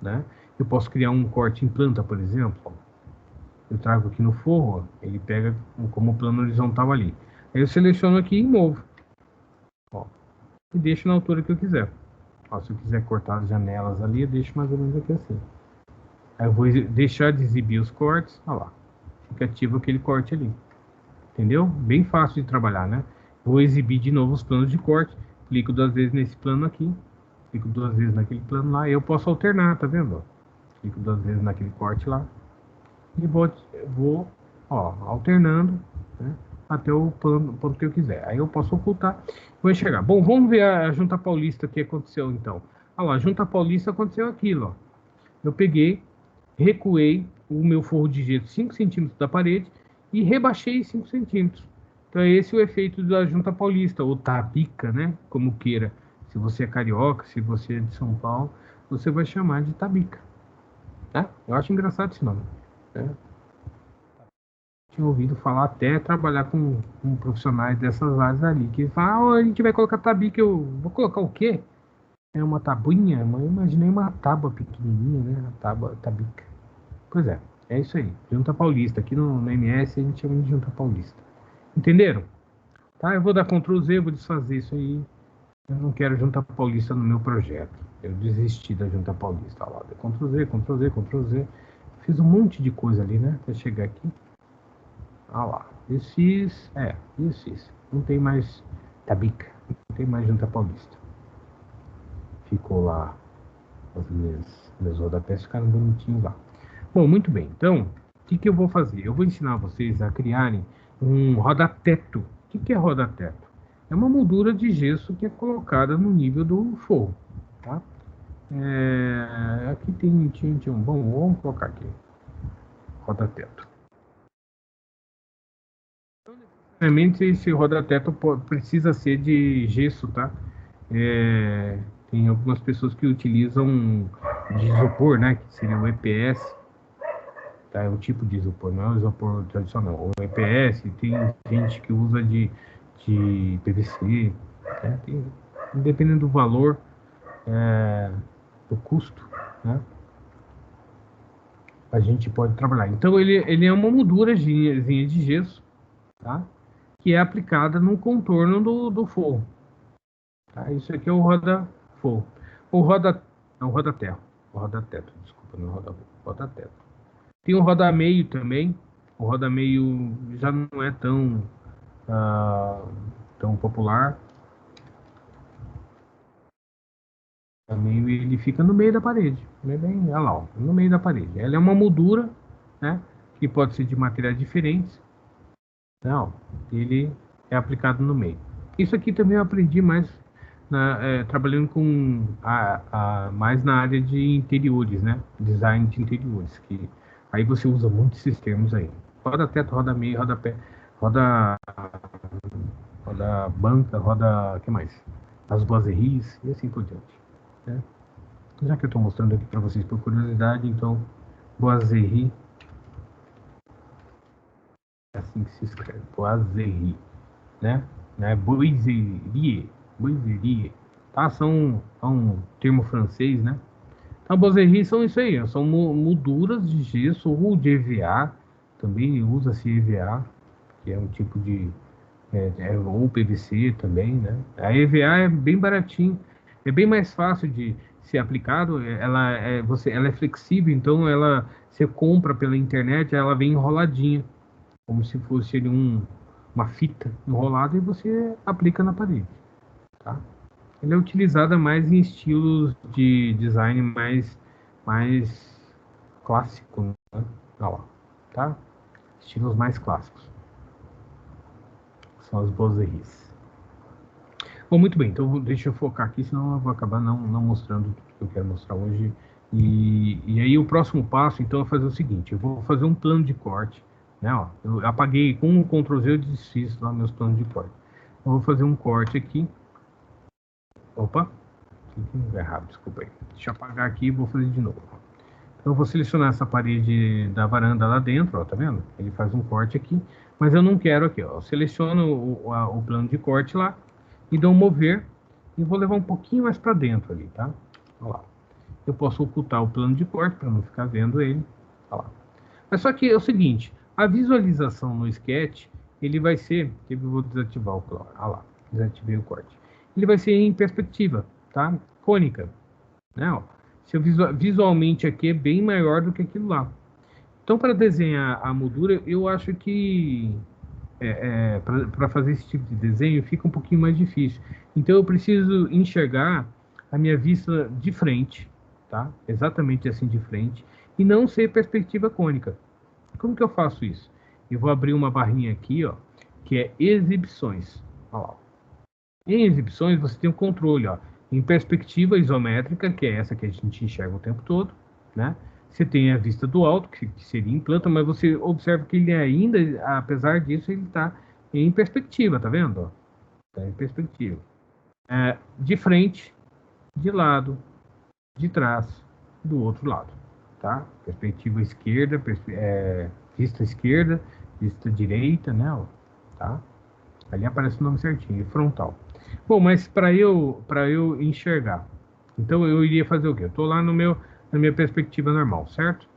né? Eu posso criar um corte em planta, por exemplo. Eu trago aqui no forro, ele pega como plano horizontal ali. Aí eu seleciono aqui e movo. Ó, e deixo na altura que eu quiser. Ó, se eu quiser cortar as janelas ali, eu deixo mais ou menos aqui assim. Aí eu vou deixar de exibir os cortes. Olha lá. Fica ativo aquele corte ali. Entendeu? Bem fácil de trabalhar, né? Vou exibir de novo os planos de corte. Clico 2 vezes nesse plano aqui. Clico 2 vezes naquele plano lá. Eu posso alternar, tá vendo? Clico 2 vezes naquele corte lá. E vou alternando, né, até o ponto que eu quiser. Aí eu posso ocultar. Vou enxergar. Bom, vamos ver a Junta Paulista que aconteceu então. Olha lá, a Junta Paulista aconteceu aquilo, ó. Eu peguei, recuei o meu forro de gesso 5 centímetros da parede e rebaixei 5 centímetros. Então é esse o efeito da Junta Paulista, ou tabica, né? Como queira. Se você é carioca, se você é de São Paulo, você vai chamar de tabica. Tá? Eu acho engraçado esse nome. Né? Tinha ouvido falar até trabalhar com profissionais dessas áreas ali, que falam, a gente vai colocar tabica, eu vou colocar o quê? É uma tabuinha? Mas eu imaginei uma tábua pequenininha, né? A tábua, tabica. Pois é isso aí. Junta Paulista. Aqui no MS a gente chama de Junta Paulista. Entenderam? Tá? Eu vou dar Ctrl Z, vou desfazer isso aí. Eu não quero Junta Paulista no meu projeto. Eu desisti da Junta Paulista. Olha lá, Ctrl Z, Ctrl Z, Ctrl Z. Fiz um monte de coisa ali, né? Até chegar aqui. Olha lá. Desfiz. Desfiz. Não tem mais tabica. Não tem mais Junta Paulista. Ficou lá. Os meus rodapés ficaram bonitinhos lá. Bom, muito bem. Então, o que eu vou fazer? Eu vou ensinar vocês a criarem um roda-teto. O que é roda-teto? É uma moldura de gesso que é colocada no nível do forro. Tá? Aqui tinha um. Bom, vamos colocar aqui. Roda-teto. Realmente, esse roda-teto precisa ser de gesso, tá? Tem algumas pessoas que utilizam de isopor, né? Que seria o EPS. Tá? É um tipo de isopor, não é o isopor tradicional. O EPS, tem gente que usa de PVC. Né? Dependendo do valor, do custo, né? A gente pode trabalhar. Então, ele é uma moldurazinha de gesso, tá? Que é aplicada no contorno do forro. Tá? Isso aqui é o roda-forro. O roda-teto. O roda-teto, desculpa, não é roda-teto. Tem o roda-meio também. O roda-meio já não é tão popular. O roda-meio ele fica no meio da parede. Olha lá, ó, no meio da parede. Ela é uma moldura, né? Que pode ser de materiais diferentes. Não, ele é aplicado no meio. Isso aqui também eu aprendi mais trabalhando com mais na área de interiores, né? Design de interiores, que aí você usa muitos esses termos aí. Roda-teto, roda-meio, roda-pé, roda banca, roda... que mais? As boiseries e assim por diante. Né? Já que eu estou mostrando aqui para vocês por curiosidade, então, boiserie, é assim que se escreve, boiserie, né? Boiserie, tá? É um termo francês, né? Então, boiserie são isso aí, são molduras de gesso ou de EVA, também usa-se EVA, que é um tipo de ou PVC também, né? A EVA é bem baratinho, é bem mais fácil de ser aplicado, ela é flexível, então você compra pela internet, ela vem enroladinha, como se fosse uma fita enrolada e você aplica na parede, tá? Ele é utilizada mais em estilos de design mais clássico, né? Olha lá, tá? Estilos mais clássicos. São as boiseries. Bom, muito bem, então deixa eu focar aqui, senão eu vou acabar não mostrando o que eu quero mostrar hoje. E aí o próximo passo, então, é fazer o seguinte, eu vou fazer um plano de corte, né? Ó, eu apaguei com o Ctrl Z, eu desfiz lá meus planos de corte. Eu vou fazer um corte aqui. Opa, errado, desculpa aí. Deixa eu apagar aqui e vou fazer de novo. Então eu vou selecionar essa parede da varanda lá dentro, ó, tá vendo? Ele faz um corte aqui, mas eu não quero aqui, ó. Eu seleciono o plano de corte lá e dou um mover e vou levar um pouquinho mais para dentro ali, tá? Olha lá. Eu posso ocultar o plano de corte para não ficar vendo ele. Olha lá. Mas só que é o seguinte, a visualização no sketch, ele vai ser, eu vou desativar o plano, olha lá, desativei o corte. Ele vai ser em perspectiva, tá? Cônica, né? Ó, se eu visualmente aqui é bem maior do que aquilo lá. Então, para desenhar a moldura, eu acho que para fazer esse tipo de desenho fica um pouquinho mais difícil. Então, eu preciso enxergar a minha vista de frente, tá? Exatamente assim de frente, e não ser perspectiva cônica. Como que eu faço isso? Eu vou abrir uma barrinha aqui, ó, que é exibições. Olha lá. Em exibições, você tem o controle, ó, em perspectiva isométrica, que é essa que a gente enxerga o tempo todo, né? Você tem a vista do alto, que seria em planta, mas você observa que ele ainda, apesar disso, ele está em perspectiva, tá vendo? Está em perspectiva. De frente, de lado, de trás, do outro lado, tá? Perspectiva esquerda, vista esquerda, vista direita, né? Ó, tá? Ali aparece o nome certinho, frontal. Bom, mas para eu enxergar, então eu iria fazer o quê? Eu estou lá na minha perspectiva normal, certo?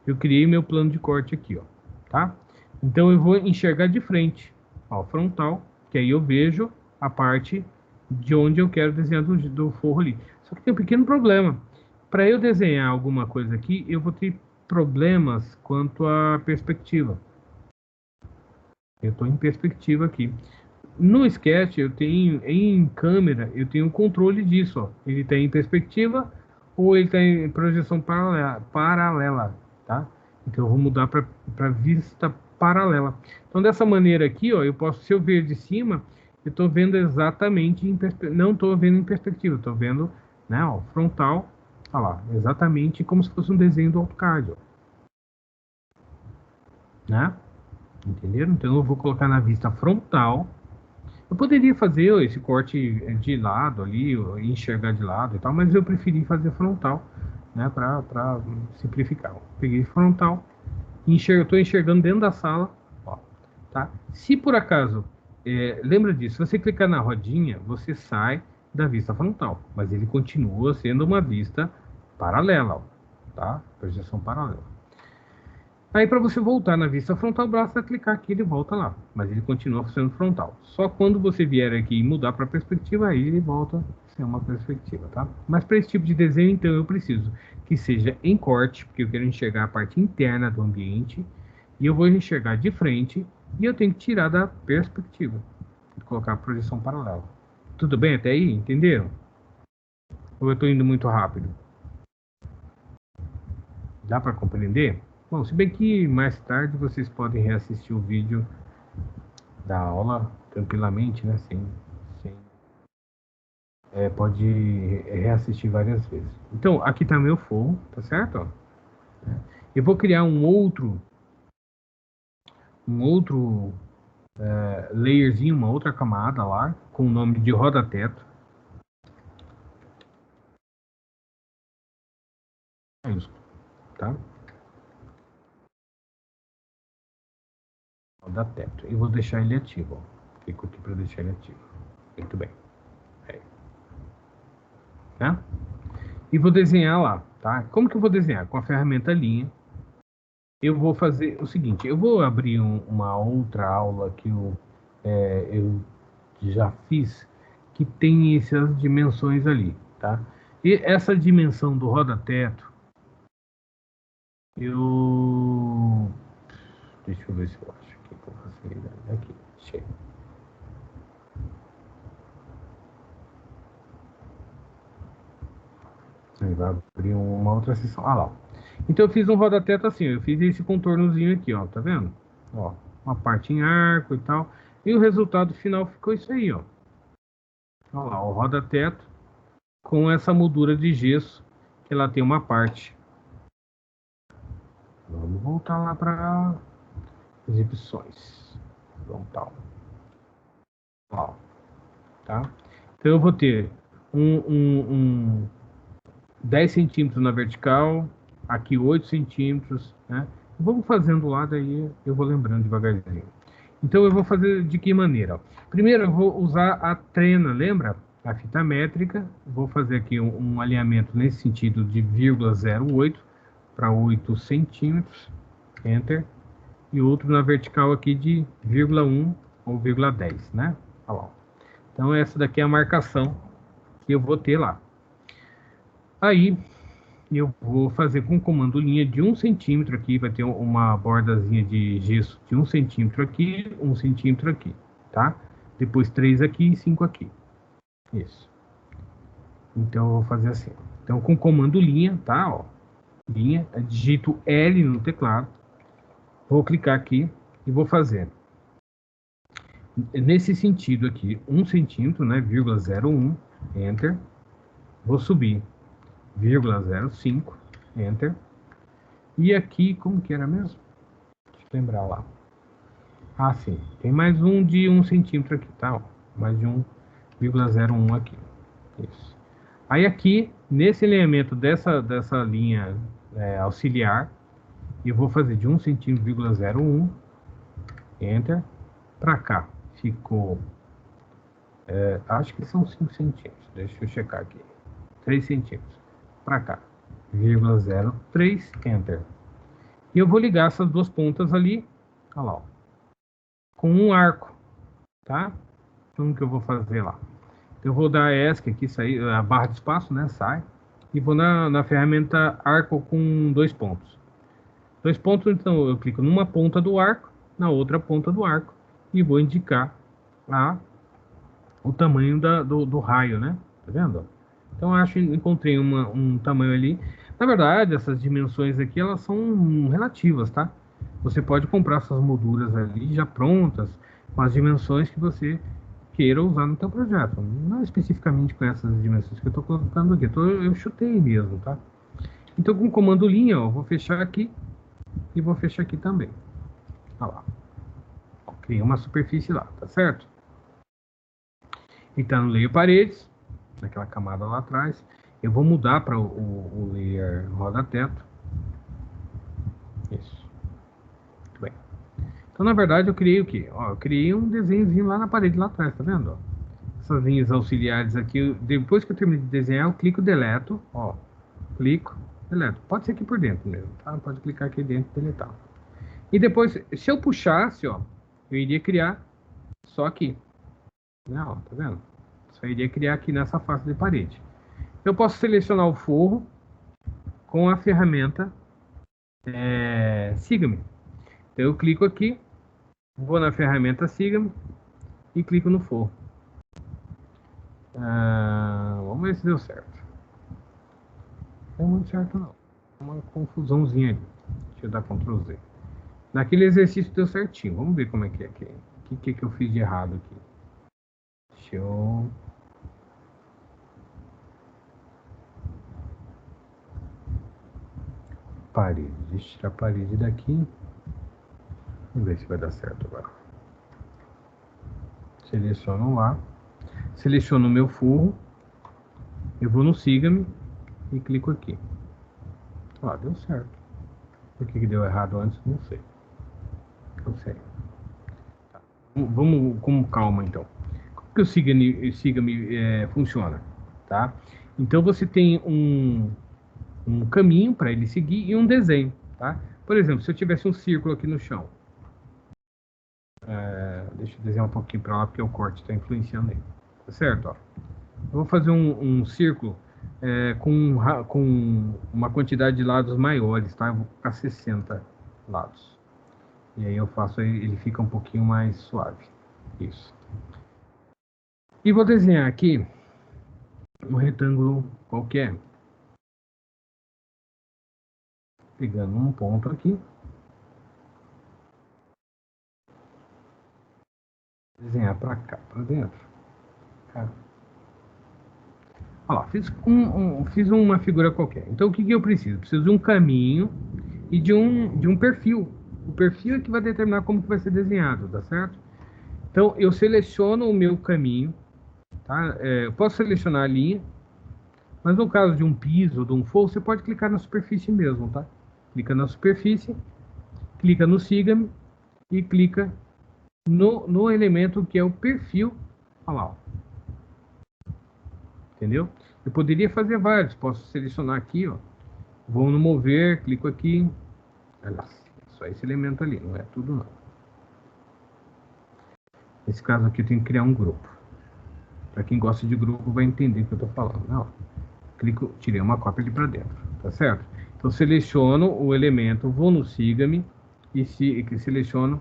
Eu criei meu plano de corte aqui, ó, tá? Então eu vou enxergar de frente, ó, frontal, que aí eu vejo a parte de onde eu quero desenhar do forro ali. Só que tem um pequeno problema. Para eu desenhar alguma coisa aqui, eu vou ter problemas quanto à perspectiva. Eu estou em perspectiva aqui. No Sketch, eu tenho em câmera, eu tenho controle disso, ó. Ele está em perspectiva ou ele está em projeção paralela, tá? Então eu vou mudar para vista paralela. Então dessa maneira aqui, ó, eu posso, se eu ver de cima, eu estou vendo exatamente não estou vendo em perspectiva, estou vendo, né, ó, frontal, olha lá, exatamente como se fosse um desenho do AutoCAD, ó. Né? Entenderam? Então eu vou colocar na vista frontal. Eu poderia fazer esse corte de lado ali, enxergar de lado e tal, mas eu preferi fazer frontal, né, para simplificar. Peguei frontal, estou enxergando dentro da sala, ó, tá? Se por acaso, lembra disso, se você clicar na rodinha, você sai da vista frontal, mas ele continua sendo uma vista paralela, ó, tá? Projeção paralela. Aí para você voltar na vista frontal, basta clicar aqui e ele volta lá. Mas ele continua sendo frontal. Só quando você vier aqui e mudar para perspectiva, aí ele volta a ser uma perspectiva, tá? Mas para esse tipo de desenho, então, eu preciso que seja em corte, porque eu quero enxergar a parte interna do ambiente. E eu vou enxergar de frente e eu tenho que tirar da perspectiva. Colocar a projeção paralela. Tudo bem até aí? Entenderam? Ou eu estou indo muito rápido? Dá para compreender? Bom, se bem que mais tarde vocês podem reassistir o vídeo da aula tranquilamente, né? Pode reassistir várias vezes. Então, aqui está meu forro, tá certo? Ó. Eu vou criar um outro layerzinho, uma outra camada lá, com o nome de roda-teto. Tá? Roda-teto. E vou deixar ele ativo. Ó. Fico aqui para deixar ele ativo. Muito bem. Tá? E vou desenhar lá, tá? Como que eu vou desenhar? Com a ferramenta linha. Eu vou fazer o seguinte, eu vou abrir uma outra aula que eu já fiz, que tem essas dimensões ali, tá? E essa dimensão do roda-teto, deixa eu ver se eu acho aqui com facilidade. Aqui, chega. Aí vai abrir uma outra seção. Ah lá. Então eu fiz um roda-teto assim, eu fiz esse contornozinho aqui, ó, tá vendo? Ó, uma parte em arco e tal. E o resultado final ficou isso aí, ó. Olha lá, o roda-teto com essa moldura de gesso, que ela tem uma parte. Vamos voltar lá para exibições. Frontal. Ó, tá? Então eu vou ter 10 centímetros na vertical, aqui 8 centímetros, né? Vamos fazendo lá, daí eu vou lembrando devagarzinho. Então eu vou fazer de que maneira? Primeiro eu vou usar a trena, lembra? a fita métrica, vou fazer aqui um alinhamento nesse sentido de 0,08 para 8 centímetros, Enter, e outro na vertical aqui de 0,1 ou 0,10, né? Olha lá. Então essa daqui é a marcação que eu vou ter lá. Aí eu vou fazer com o comando linha de 1 centímetro aqui, vai ter uma bordazinha de gesso de 1 centímetro aqui, 1 centímetro aqui, tá? Depois 3 aqui e 5 aqui. Isso. Então eu vou fazer assim. Então com o comando linha, tá? Ó, linha, digito L no teclado, vou clicar aqui e vou fazer nesse sentido aqui 1 centímetro, né? 0,01, Enter. Vou subir 0,05, Enter. E aqui, como que era mesmo? Deixa eu lembrar lá. Ah, sim. Tem mais um de 1 centímetro aqui, tá? Ó, mais de 1,01 aqui. Isso. Aí aqui, nesse alinhamento dessa linha auxiliar, eu vou fazer de 1 centímetro, 0,01, Enter. Para cá, ficou... acho que são 5 centímetros. Deixa eu checar aqui. 3 centímetros. Para cá, 0,03, Enter. E eu vou ligar essas duas pontas ali, olha lá, ó, com um arco, tá? Como que eu vou fazer lá? Eu vou dar ESC aqui, sair, a barra de espaço, né? Sai. E vou na ferramenta arco com 2 pontos. 2 pontos, então eu clico numa ponta do arco, na outra ponta do arco, e vou indicar o tamanho do raio, né? Tá vendo? Então eu encontrei um tamanho ali. Na verdade, essas dimensões aqui, elas são relativas, tá? Você pode comprar essas molduras ali já prontas, com as dimensões que você queira usar no teu projeto. Não especificamente com essas dimensões que eu estou colocando aqui. Eu chutei mesmo, tá? Então com o comando linha, ó, eu vou fechar aqui e vou fechar aqui também. Olha lá. Criei uma superfície lá, tá certo? Então no layer paredes, naquela camada lá atrás, eu vou mudar para o layer roda-teto. Isso. Muito bem. Então, na verdade, eu criei o quê? Ó, eu criei um desenhozinho lá na parede lá atrás, tá vendo? Ó? Essas linhas auxiliares aqui, depois que eu termino de desenhar, eu clico deleto, ó, clico, deleto. Pode ser aqui por dentro mesmo, tá? Pode clicar aqui dentro e deletar. E depois, se eu puxasse, ó, eu iria criar só aqui. Né, ó, tá vendo? Só iria criar aqui nessa face de parede. Eu posso selecionar o forro com a ferramenta Siga-me. Então eu clico aqui, vou na ferramenta Siga-me e clico no forro. Vamos ver se deu certo. Não deu muito certo não. Uma confusãozinha ali. Deixa eu dar Ctrl Z. Naquele exercício deu certinho. Vamos ver como é que é aqui. O que eu fiz de errado aqui? Deixa eu... Parede. Deixa eu tirar a parede daqui. Vamos ver se vai dar certo agora. Seleciono lá. Seleciono o meu forro. Eu vou no Siga-me e clico aqui. Ó, deu certo. Por que deu errado antes? Não sei. Não sei. Tá. Vamos com calma então. Como que o Siga-me funciona? Tá? Então você tem um caminho para ele seguir e um desenho. Tá? Por exemplo, se eu tivesse um círculo aqui no chão. Deixa eu desenhar um pouquinho para lá, porque o corte está influenciando ele. Tá certo? Ó. Eu vou fazer um círculo com uma quantidade de lados maiores, tá? Eu vou colocar 60 lados. E aí eu faço, ele fica um pouquinho mais suave. Isso. E vou desenhar aqui um retângulo qualquer. Pegando um ponto aqui. Desenhar para cá, para dentro. Olha lá, fiz uma figura qualquer. Então o que eu preciso? Preciso de um caminho e de um perfil. O perfil é que vai determinar como que vai ser desenhado, tá certo? Então eu seleciono o meu caminho, tá? Eu posso selecionar a linha, mas no caso de um piso, de um forro, você pode clicar na superfície mesmo, tá? Clica na superfície, clica no Siga-me e clica no elemento que é o perfil. Olha lá, ó. entendeu? Eu poderia fazer vários, posso selecionar aqui, ó, vou no mover, clico aqui, olha lá, só esse elemento ali, não é tudo não. Nesse caso aqui eu tenho que criar um grupo. Para quem gosta de grupo vai entender o que eu estou falando, né? Ó, clico, tirei uma cópia ali para dentro, tá certo? Então seleciono o elemento, vou no siga-me e seleciono,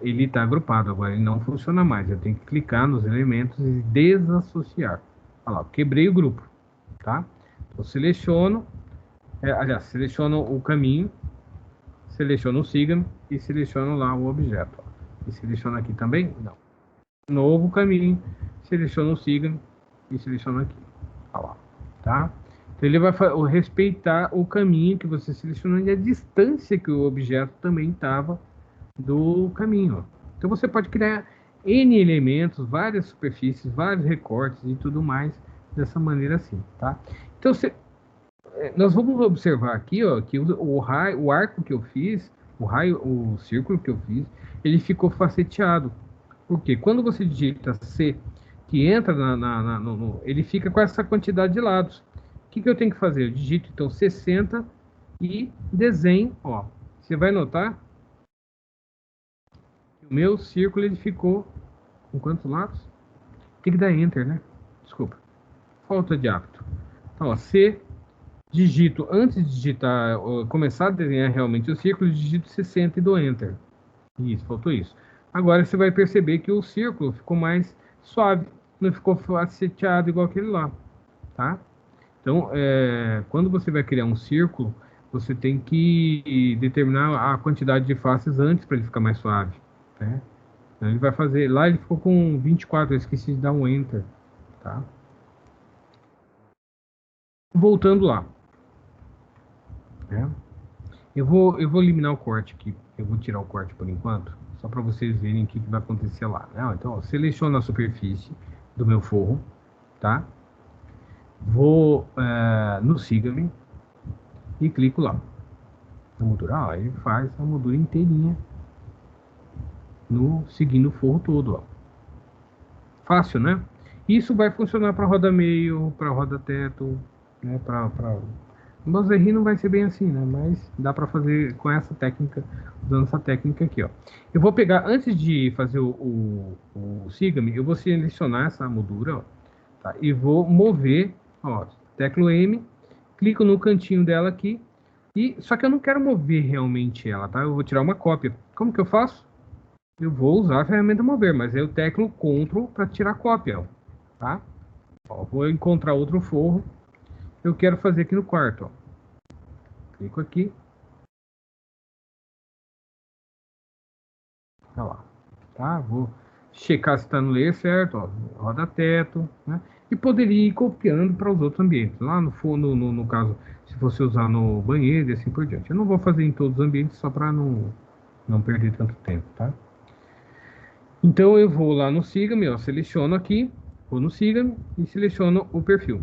ele está agrupado, agora ele não funciona mais, eu tenho que clicar nos elementos e desassociar. Olha lá, quebrei o grupo, tá? Então seleciono, aliás, seleciono o caminho, seleciono o siga-me e seleciono lá o objeto. Ó. E seleciono aqui também? Não. Novo caminho, seleciono o siga-me e seleciono aqui. Olha lá, tá? Então ele vai respeitar o caminho que você selecionou e a distância que o objeto também estava do caminho. Então você pode criar N elementos, várias superfícies, vários recortes e tudo mais dessa maneira assim, tá? Então nós vamos observar aqui, ó, que o arco que eu fiz, o círculo que eu fiz, ele ficou faceteado. Porque quando você digita C, que entra ele fica com essa quantidade de lados. O que eu tenho que fazer? Eu digito então 60 e desenho, ó. Você vai notar que o meu círculo ele ficou com quantos lados? Tem que dar Enter, né? Desculpa. Falta de hábito. Então, ó, C, digito, antes de digitar, começar a desenhar realmente o círculo, digito 60 e dou Enter. Isso, faltou isso. Agora você vai perceber que o círculo ficou mais suave, não ficou faceteado igual aquele lá, tá? Então, quando você vai criar um círculo, você tem que determinar a quantidade de faces antes para ele ficar mais suave, né? Então, ele vai fazer, lá ele ficou com 24, eu esqueci de dar um Enter, tá? Voltando lá, né? Eu vou eliminar o corte aqui, eu vou tirar o corte por enquanto, só para vocês verem o que vai acontecer lá, né? Então, ó, seleciono a superfície do meu forro, tá? Vou no siga-me e clico lá na moldura. Ó, ele faz a moldura inteirinha seguindo o forro todo, ó. Fácil, né? Isso vai funcionar para roda meio, para roda teto, né? O Bozerri não vai ser bem assim, né? Mas dá para fazer com essa técnica, usando essa técnica aqui, ó. Eu vou pegar, antes de fazer o siga-me, eu vou selecionar essa moldura, ó, tá? E vou mover, ó, teclo M, clico no cantinho dela aqui, só que eu não quero mover realmente ela, tá? Eu vou tirar uma cópia. Como que eu faço? Eu vou usar a ferramenta mover, mas eu teclo Ctrl para tirar cópia, ó, tá? Ó, vou encontrar outro forro. Eu quero fazer aqui no quarto, ó. Clico aqui. Olha lá, tá? Vou checar se está no layer certo, ó. Roda teto, né? E poderia ir copiando para os outros ambientes. Lá no fundo, no caso, se você usar no banheiro e assim por diante. Eu não vou fazer em todos os ambientes só para não perder tanto tempo, tá? Então eu vou lá no siga-me, ó, seleciono aqui, vou no siga-me e seleciono o perfil.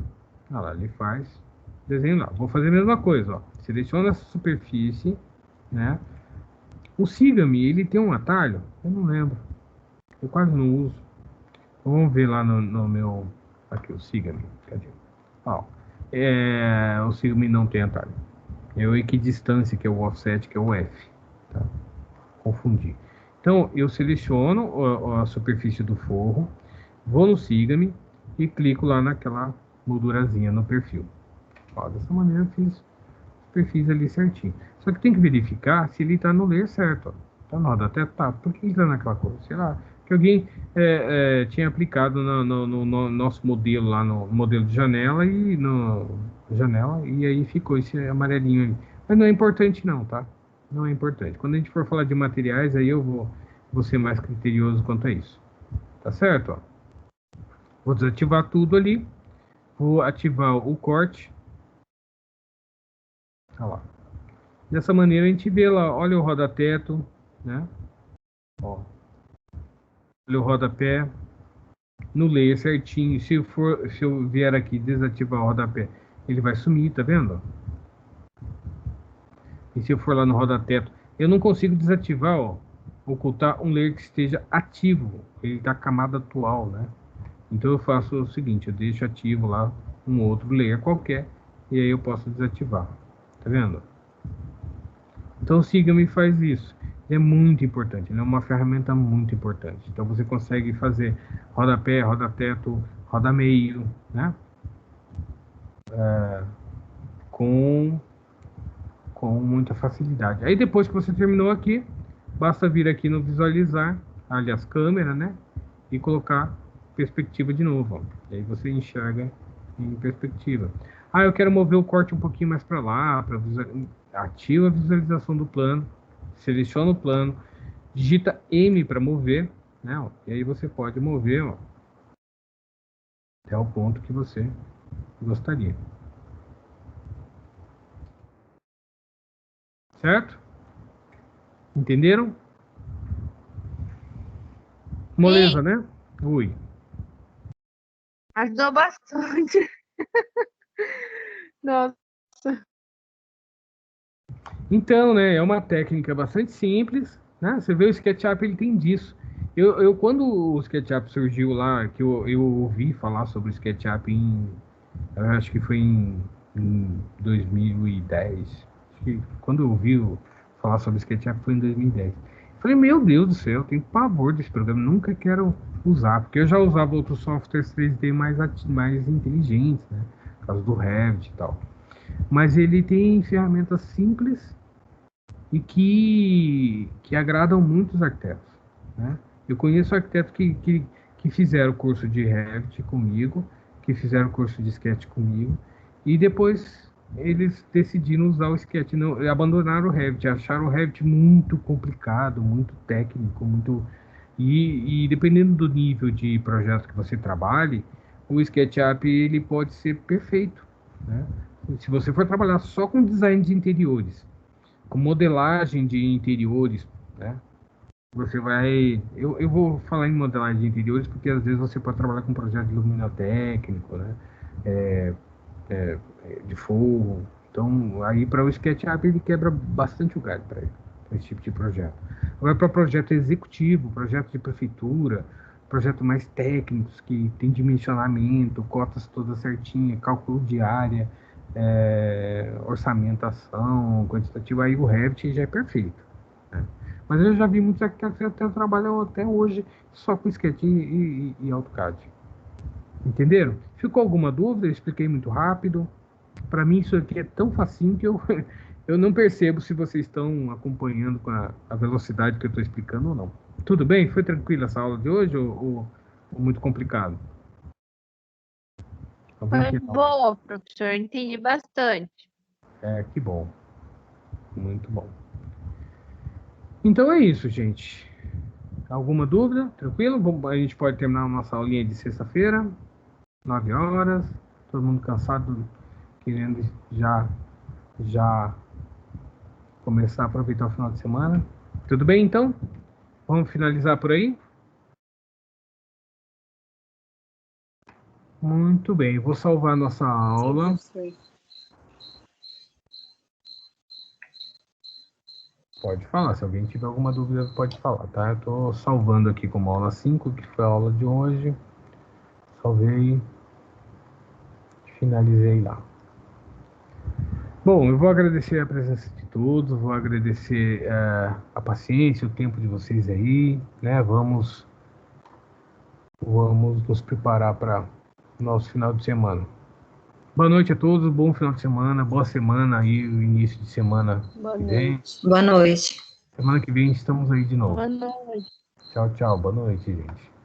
Olha lá, ele faz desenho lá. Vou fazer a mesma coisa, ó. Seleciono essa superfície, né? O siga-me, ele tem um atalho? Eu não lembro. Eu quase não uso. Vamos ver lá no meu... Aqui, o siga-me. Cadê? Ó, o siga-me não tem atalho. É o equidistância, que é o offset, que é o F. Tá? Confundi. Então, eu seleciono a superfície do forro, vou no siga-me e clico lá naquela moldurazinha no perfil. Ó, dessa maneira eu fiz o perfil ali certinho. Só que tem que verificar se ele está no layer certo. Ó. Tá no roda teto? Tá. Por que ele está naquela cor? Sei lá. Que alguém tinha aplicado no nosso modelo lá, no modelo de janela e aí ficou esse amarelinho ali. Mas não é importante não, tá? Não é importante. Quando a gente for falar de materiais, aí eu vou ser mais criterioso quanto a isso. Tá certo? Ó. Vou desativar tudo ali. Vou ativar o corte. Olha lá. Dessa maneira a gente vê lá, olha o roda-teto, né? Ó. Olha o rodapé. No layer certinho. Se eu vier aqui desativar o rodapé, ele vai sumir, tá vendo? E se eu for lá no roda-teto, eu não consigo desativar, ó, ocultar um layer que esteja ativo. Ele tá camada atual, né? Então eu faço o seguinte, eu deixo ativo lá um outro layer qualquer, e aí eu posso desativar. Tá vendo? Então o Sigma faz isso. Ele é muito importante, ele é uma ferramenta muito importante. Então você consegue fazer rodapé, roda-teto, roda-meio, né? Com muita facilidade. Aí depois que você terminou aqui, basta vir aqui no visualizar, aliás, câmera, né? E colocar perspectiva de novo. Ó. E aí você enxerga em perspectiva. Ah, eu quero mover o corte um pouquinho mais para lá, ativa a visualização do plano, seleciona o plano, digita M para mover, né? Ó, e aí você pode mover, ó, até o ponto que você gostaria. Certo? Entenderam? Moleza, né? Ui. Ajudou bastante. Nossa. Então, né, é uma técnica bastante simples, né? Você vê o SketchUp, ele tem disso. Quando o SketchUp surgiu lá, que eu ouvi falar sobre o SketchUp eu acho que foi em 2010. Acho que quando eu ouvi falar sobre o SketchUp foi em 2010. Falei, meu Deus do céu, eu tenho pavor desse programa, nunca quero usar, porque eu já usava outros softwares 3D mais inteligentes, né? Por causa do Revit e tal. Mas ele tem ferramentas simples e que agradam muitos arquitetos, né? Eu conheço arquitetos que fizeram o curso de Revit comigo, que fizeram o curso de Sketch comigo, e depois eles decidiram usar o Sketch, não, abandonaram o Revit, acharam o Revit muito complicado, muito técnico, muito... E dependendo do nível de projeto que você trabalhe, o SketchUp ele pode ser perfeito, né? Se você for trabalhar só com design de interiores, com modelagem de interiores, né? Você vai... Eu vou falar em modelagem de interiores porque às vezes você pode trabalhar com projeto de luminotécnico, né? É, de forro. Então, aí para o SketchUp ele quebra bastante o galho para esse tipo de projeto. Agora para projeto executivo, projeto de prefeitura, projeto mais técnicos que tem dimensionamento, cotas todas certinhas, cálculo de área, orçamentação, quantitativo, aí o Revit já é perfeito, né? Mas eu já vi muitos arquitetos que até trabalham até hoje só com Sketch e AutoCAD. Entenderam? Ficou alguma dúvida? Eu expliquei muito rápido. Para mim isso aqui é tão facinho que eu não percebo se vocês estão acompanhando com a velocidade que eu estou explicando ou não. Tudo bem? Foi tranquila essa aula de hoje ou muito complicado? Foi boa, professor. Entendi bastante. Que bom. Muito bom. Então é isso, gente. Alguma dúvida? Tranquilo? A gente pode terminar a nossa aulinha de sexta-feira, 9 horas. Todo mundo cansado, querendo já começar a aproveitar o final de semana. Tudo bem, então? Vamos finalizar por aí? Muito bem. Vou salvar a nossa aula. Sim, Pode falar. Se alguém tiver alguma dúvida, pode falar, tá? Eu estou salvando aqui como aula 5, que foi a aula de hoje. Salvei. Finalizei lá. Bom, eu vou agradecer a presença de todos, vou agradecer a paciência, o tempo de vocês aí, né? Vamos nos preparar para o nosso final de semana. Boa noite a todos, bom final de semana, boa semana aí, o início de semana boa que vem. noite. Boa noite. Semana que vem estamos aí de novo. Boa noite. Tchau, tchau, boa noite, gente.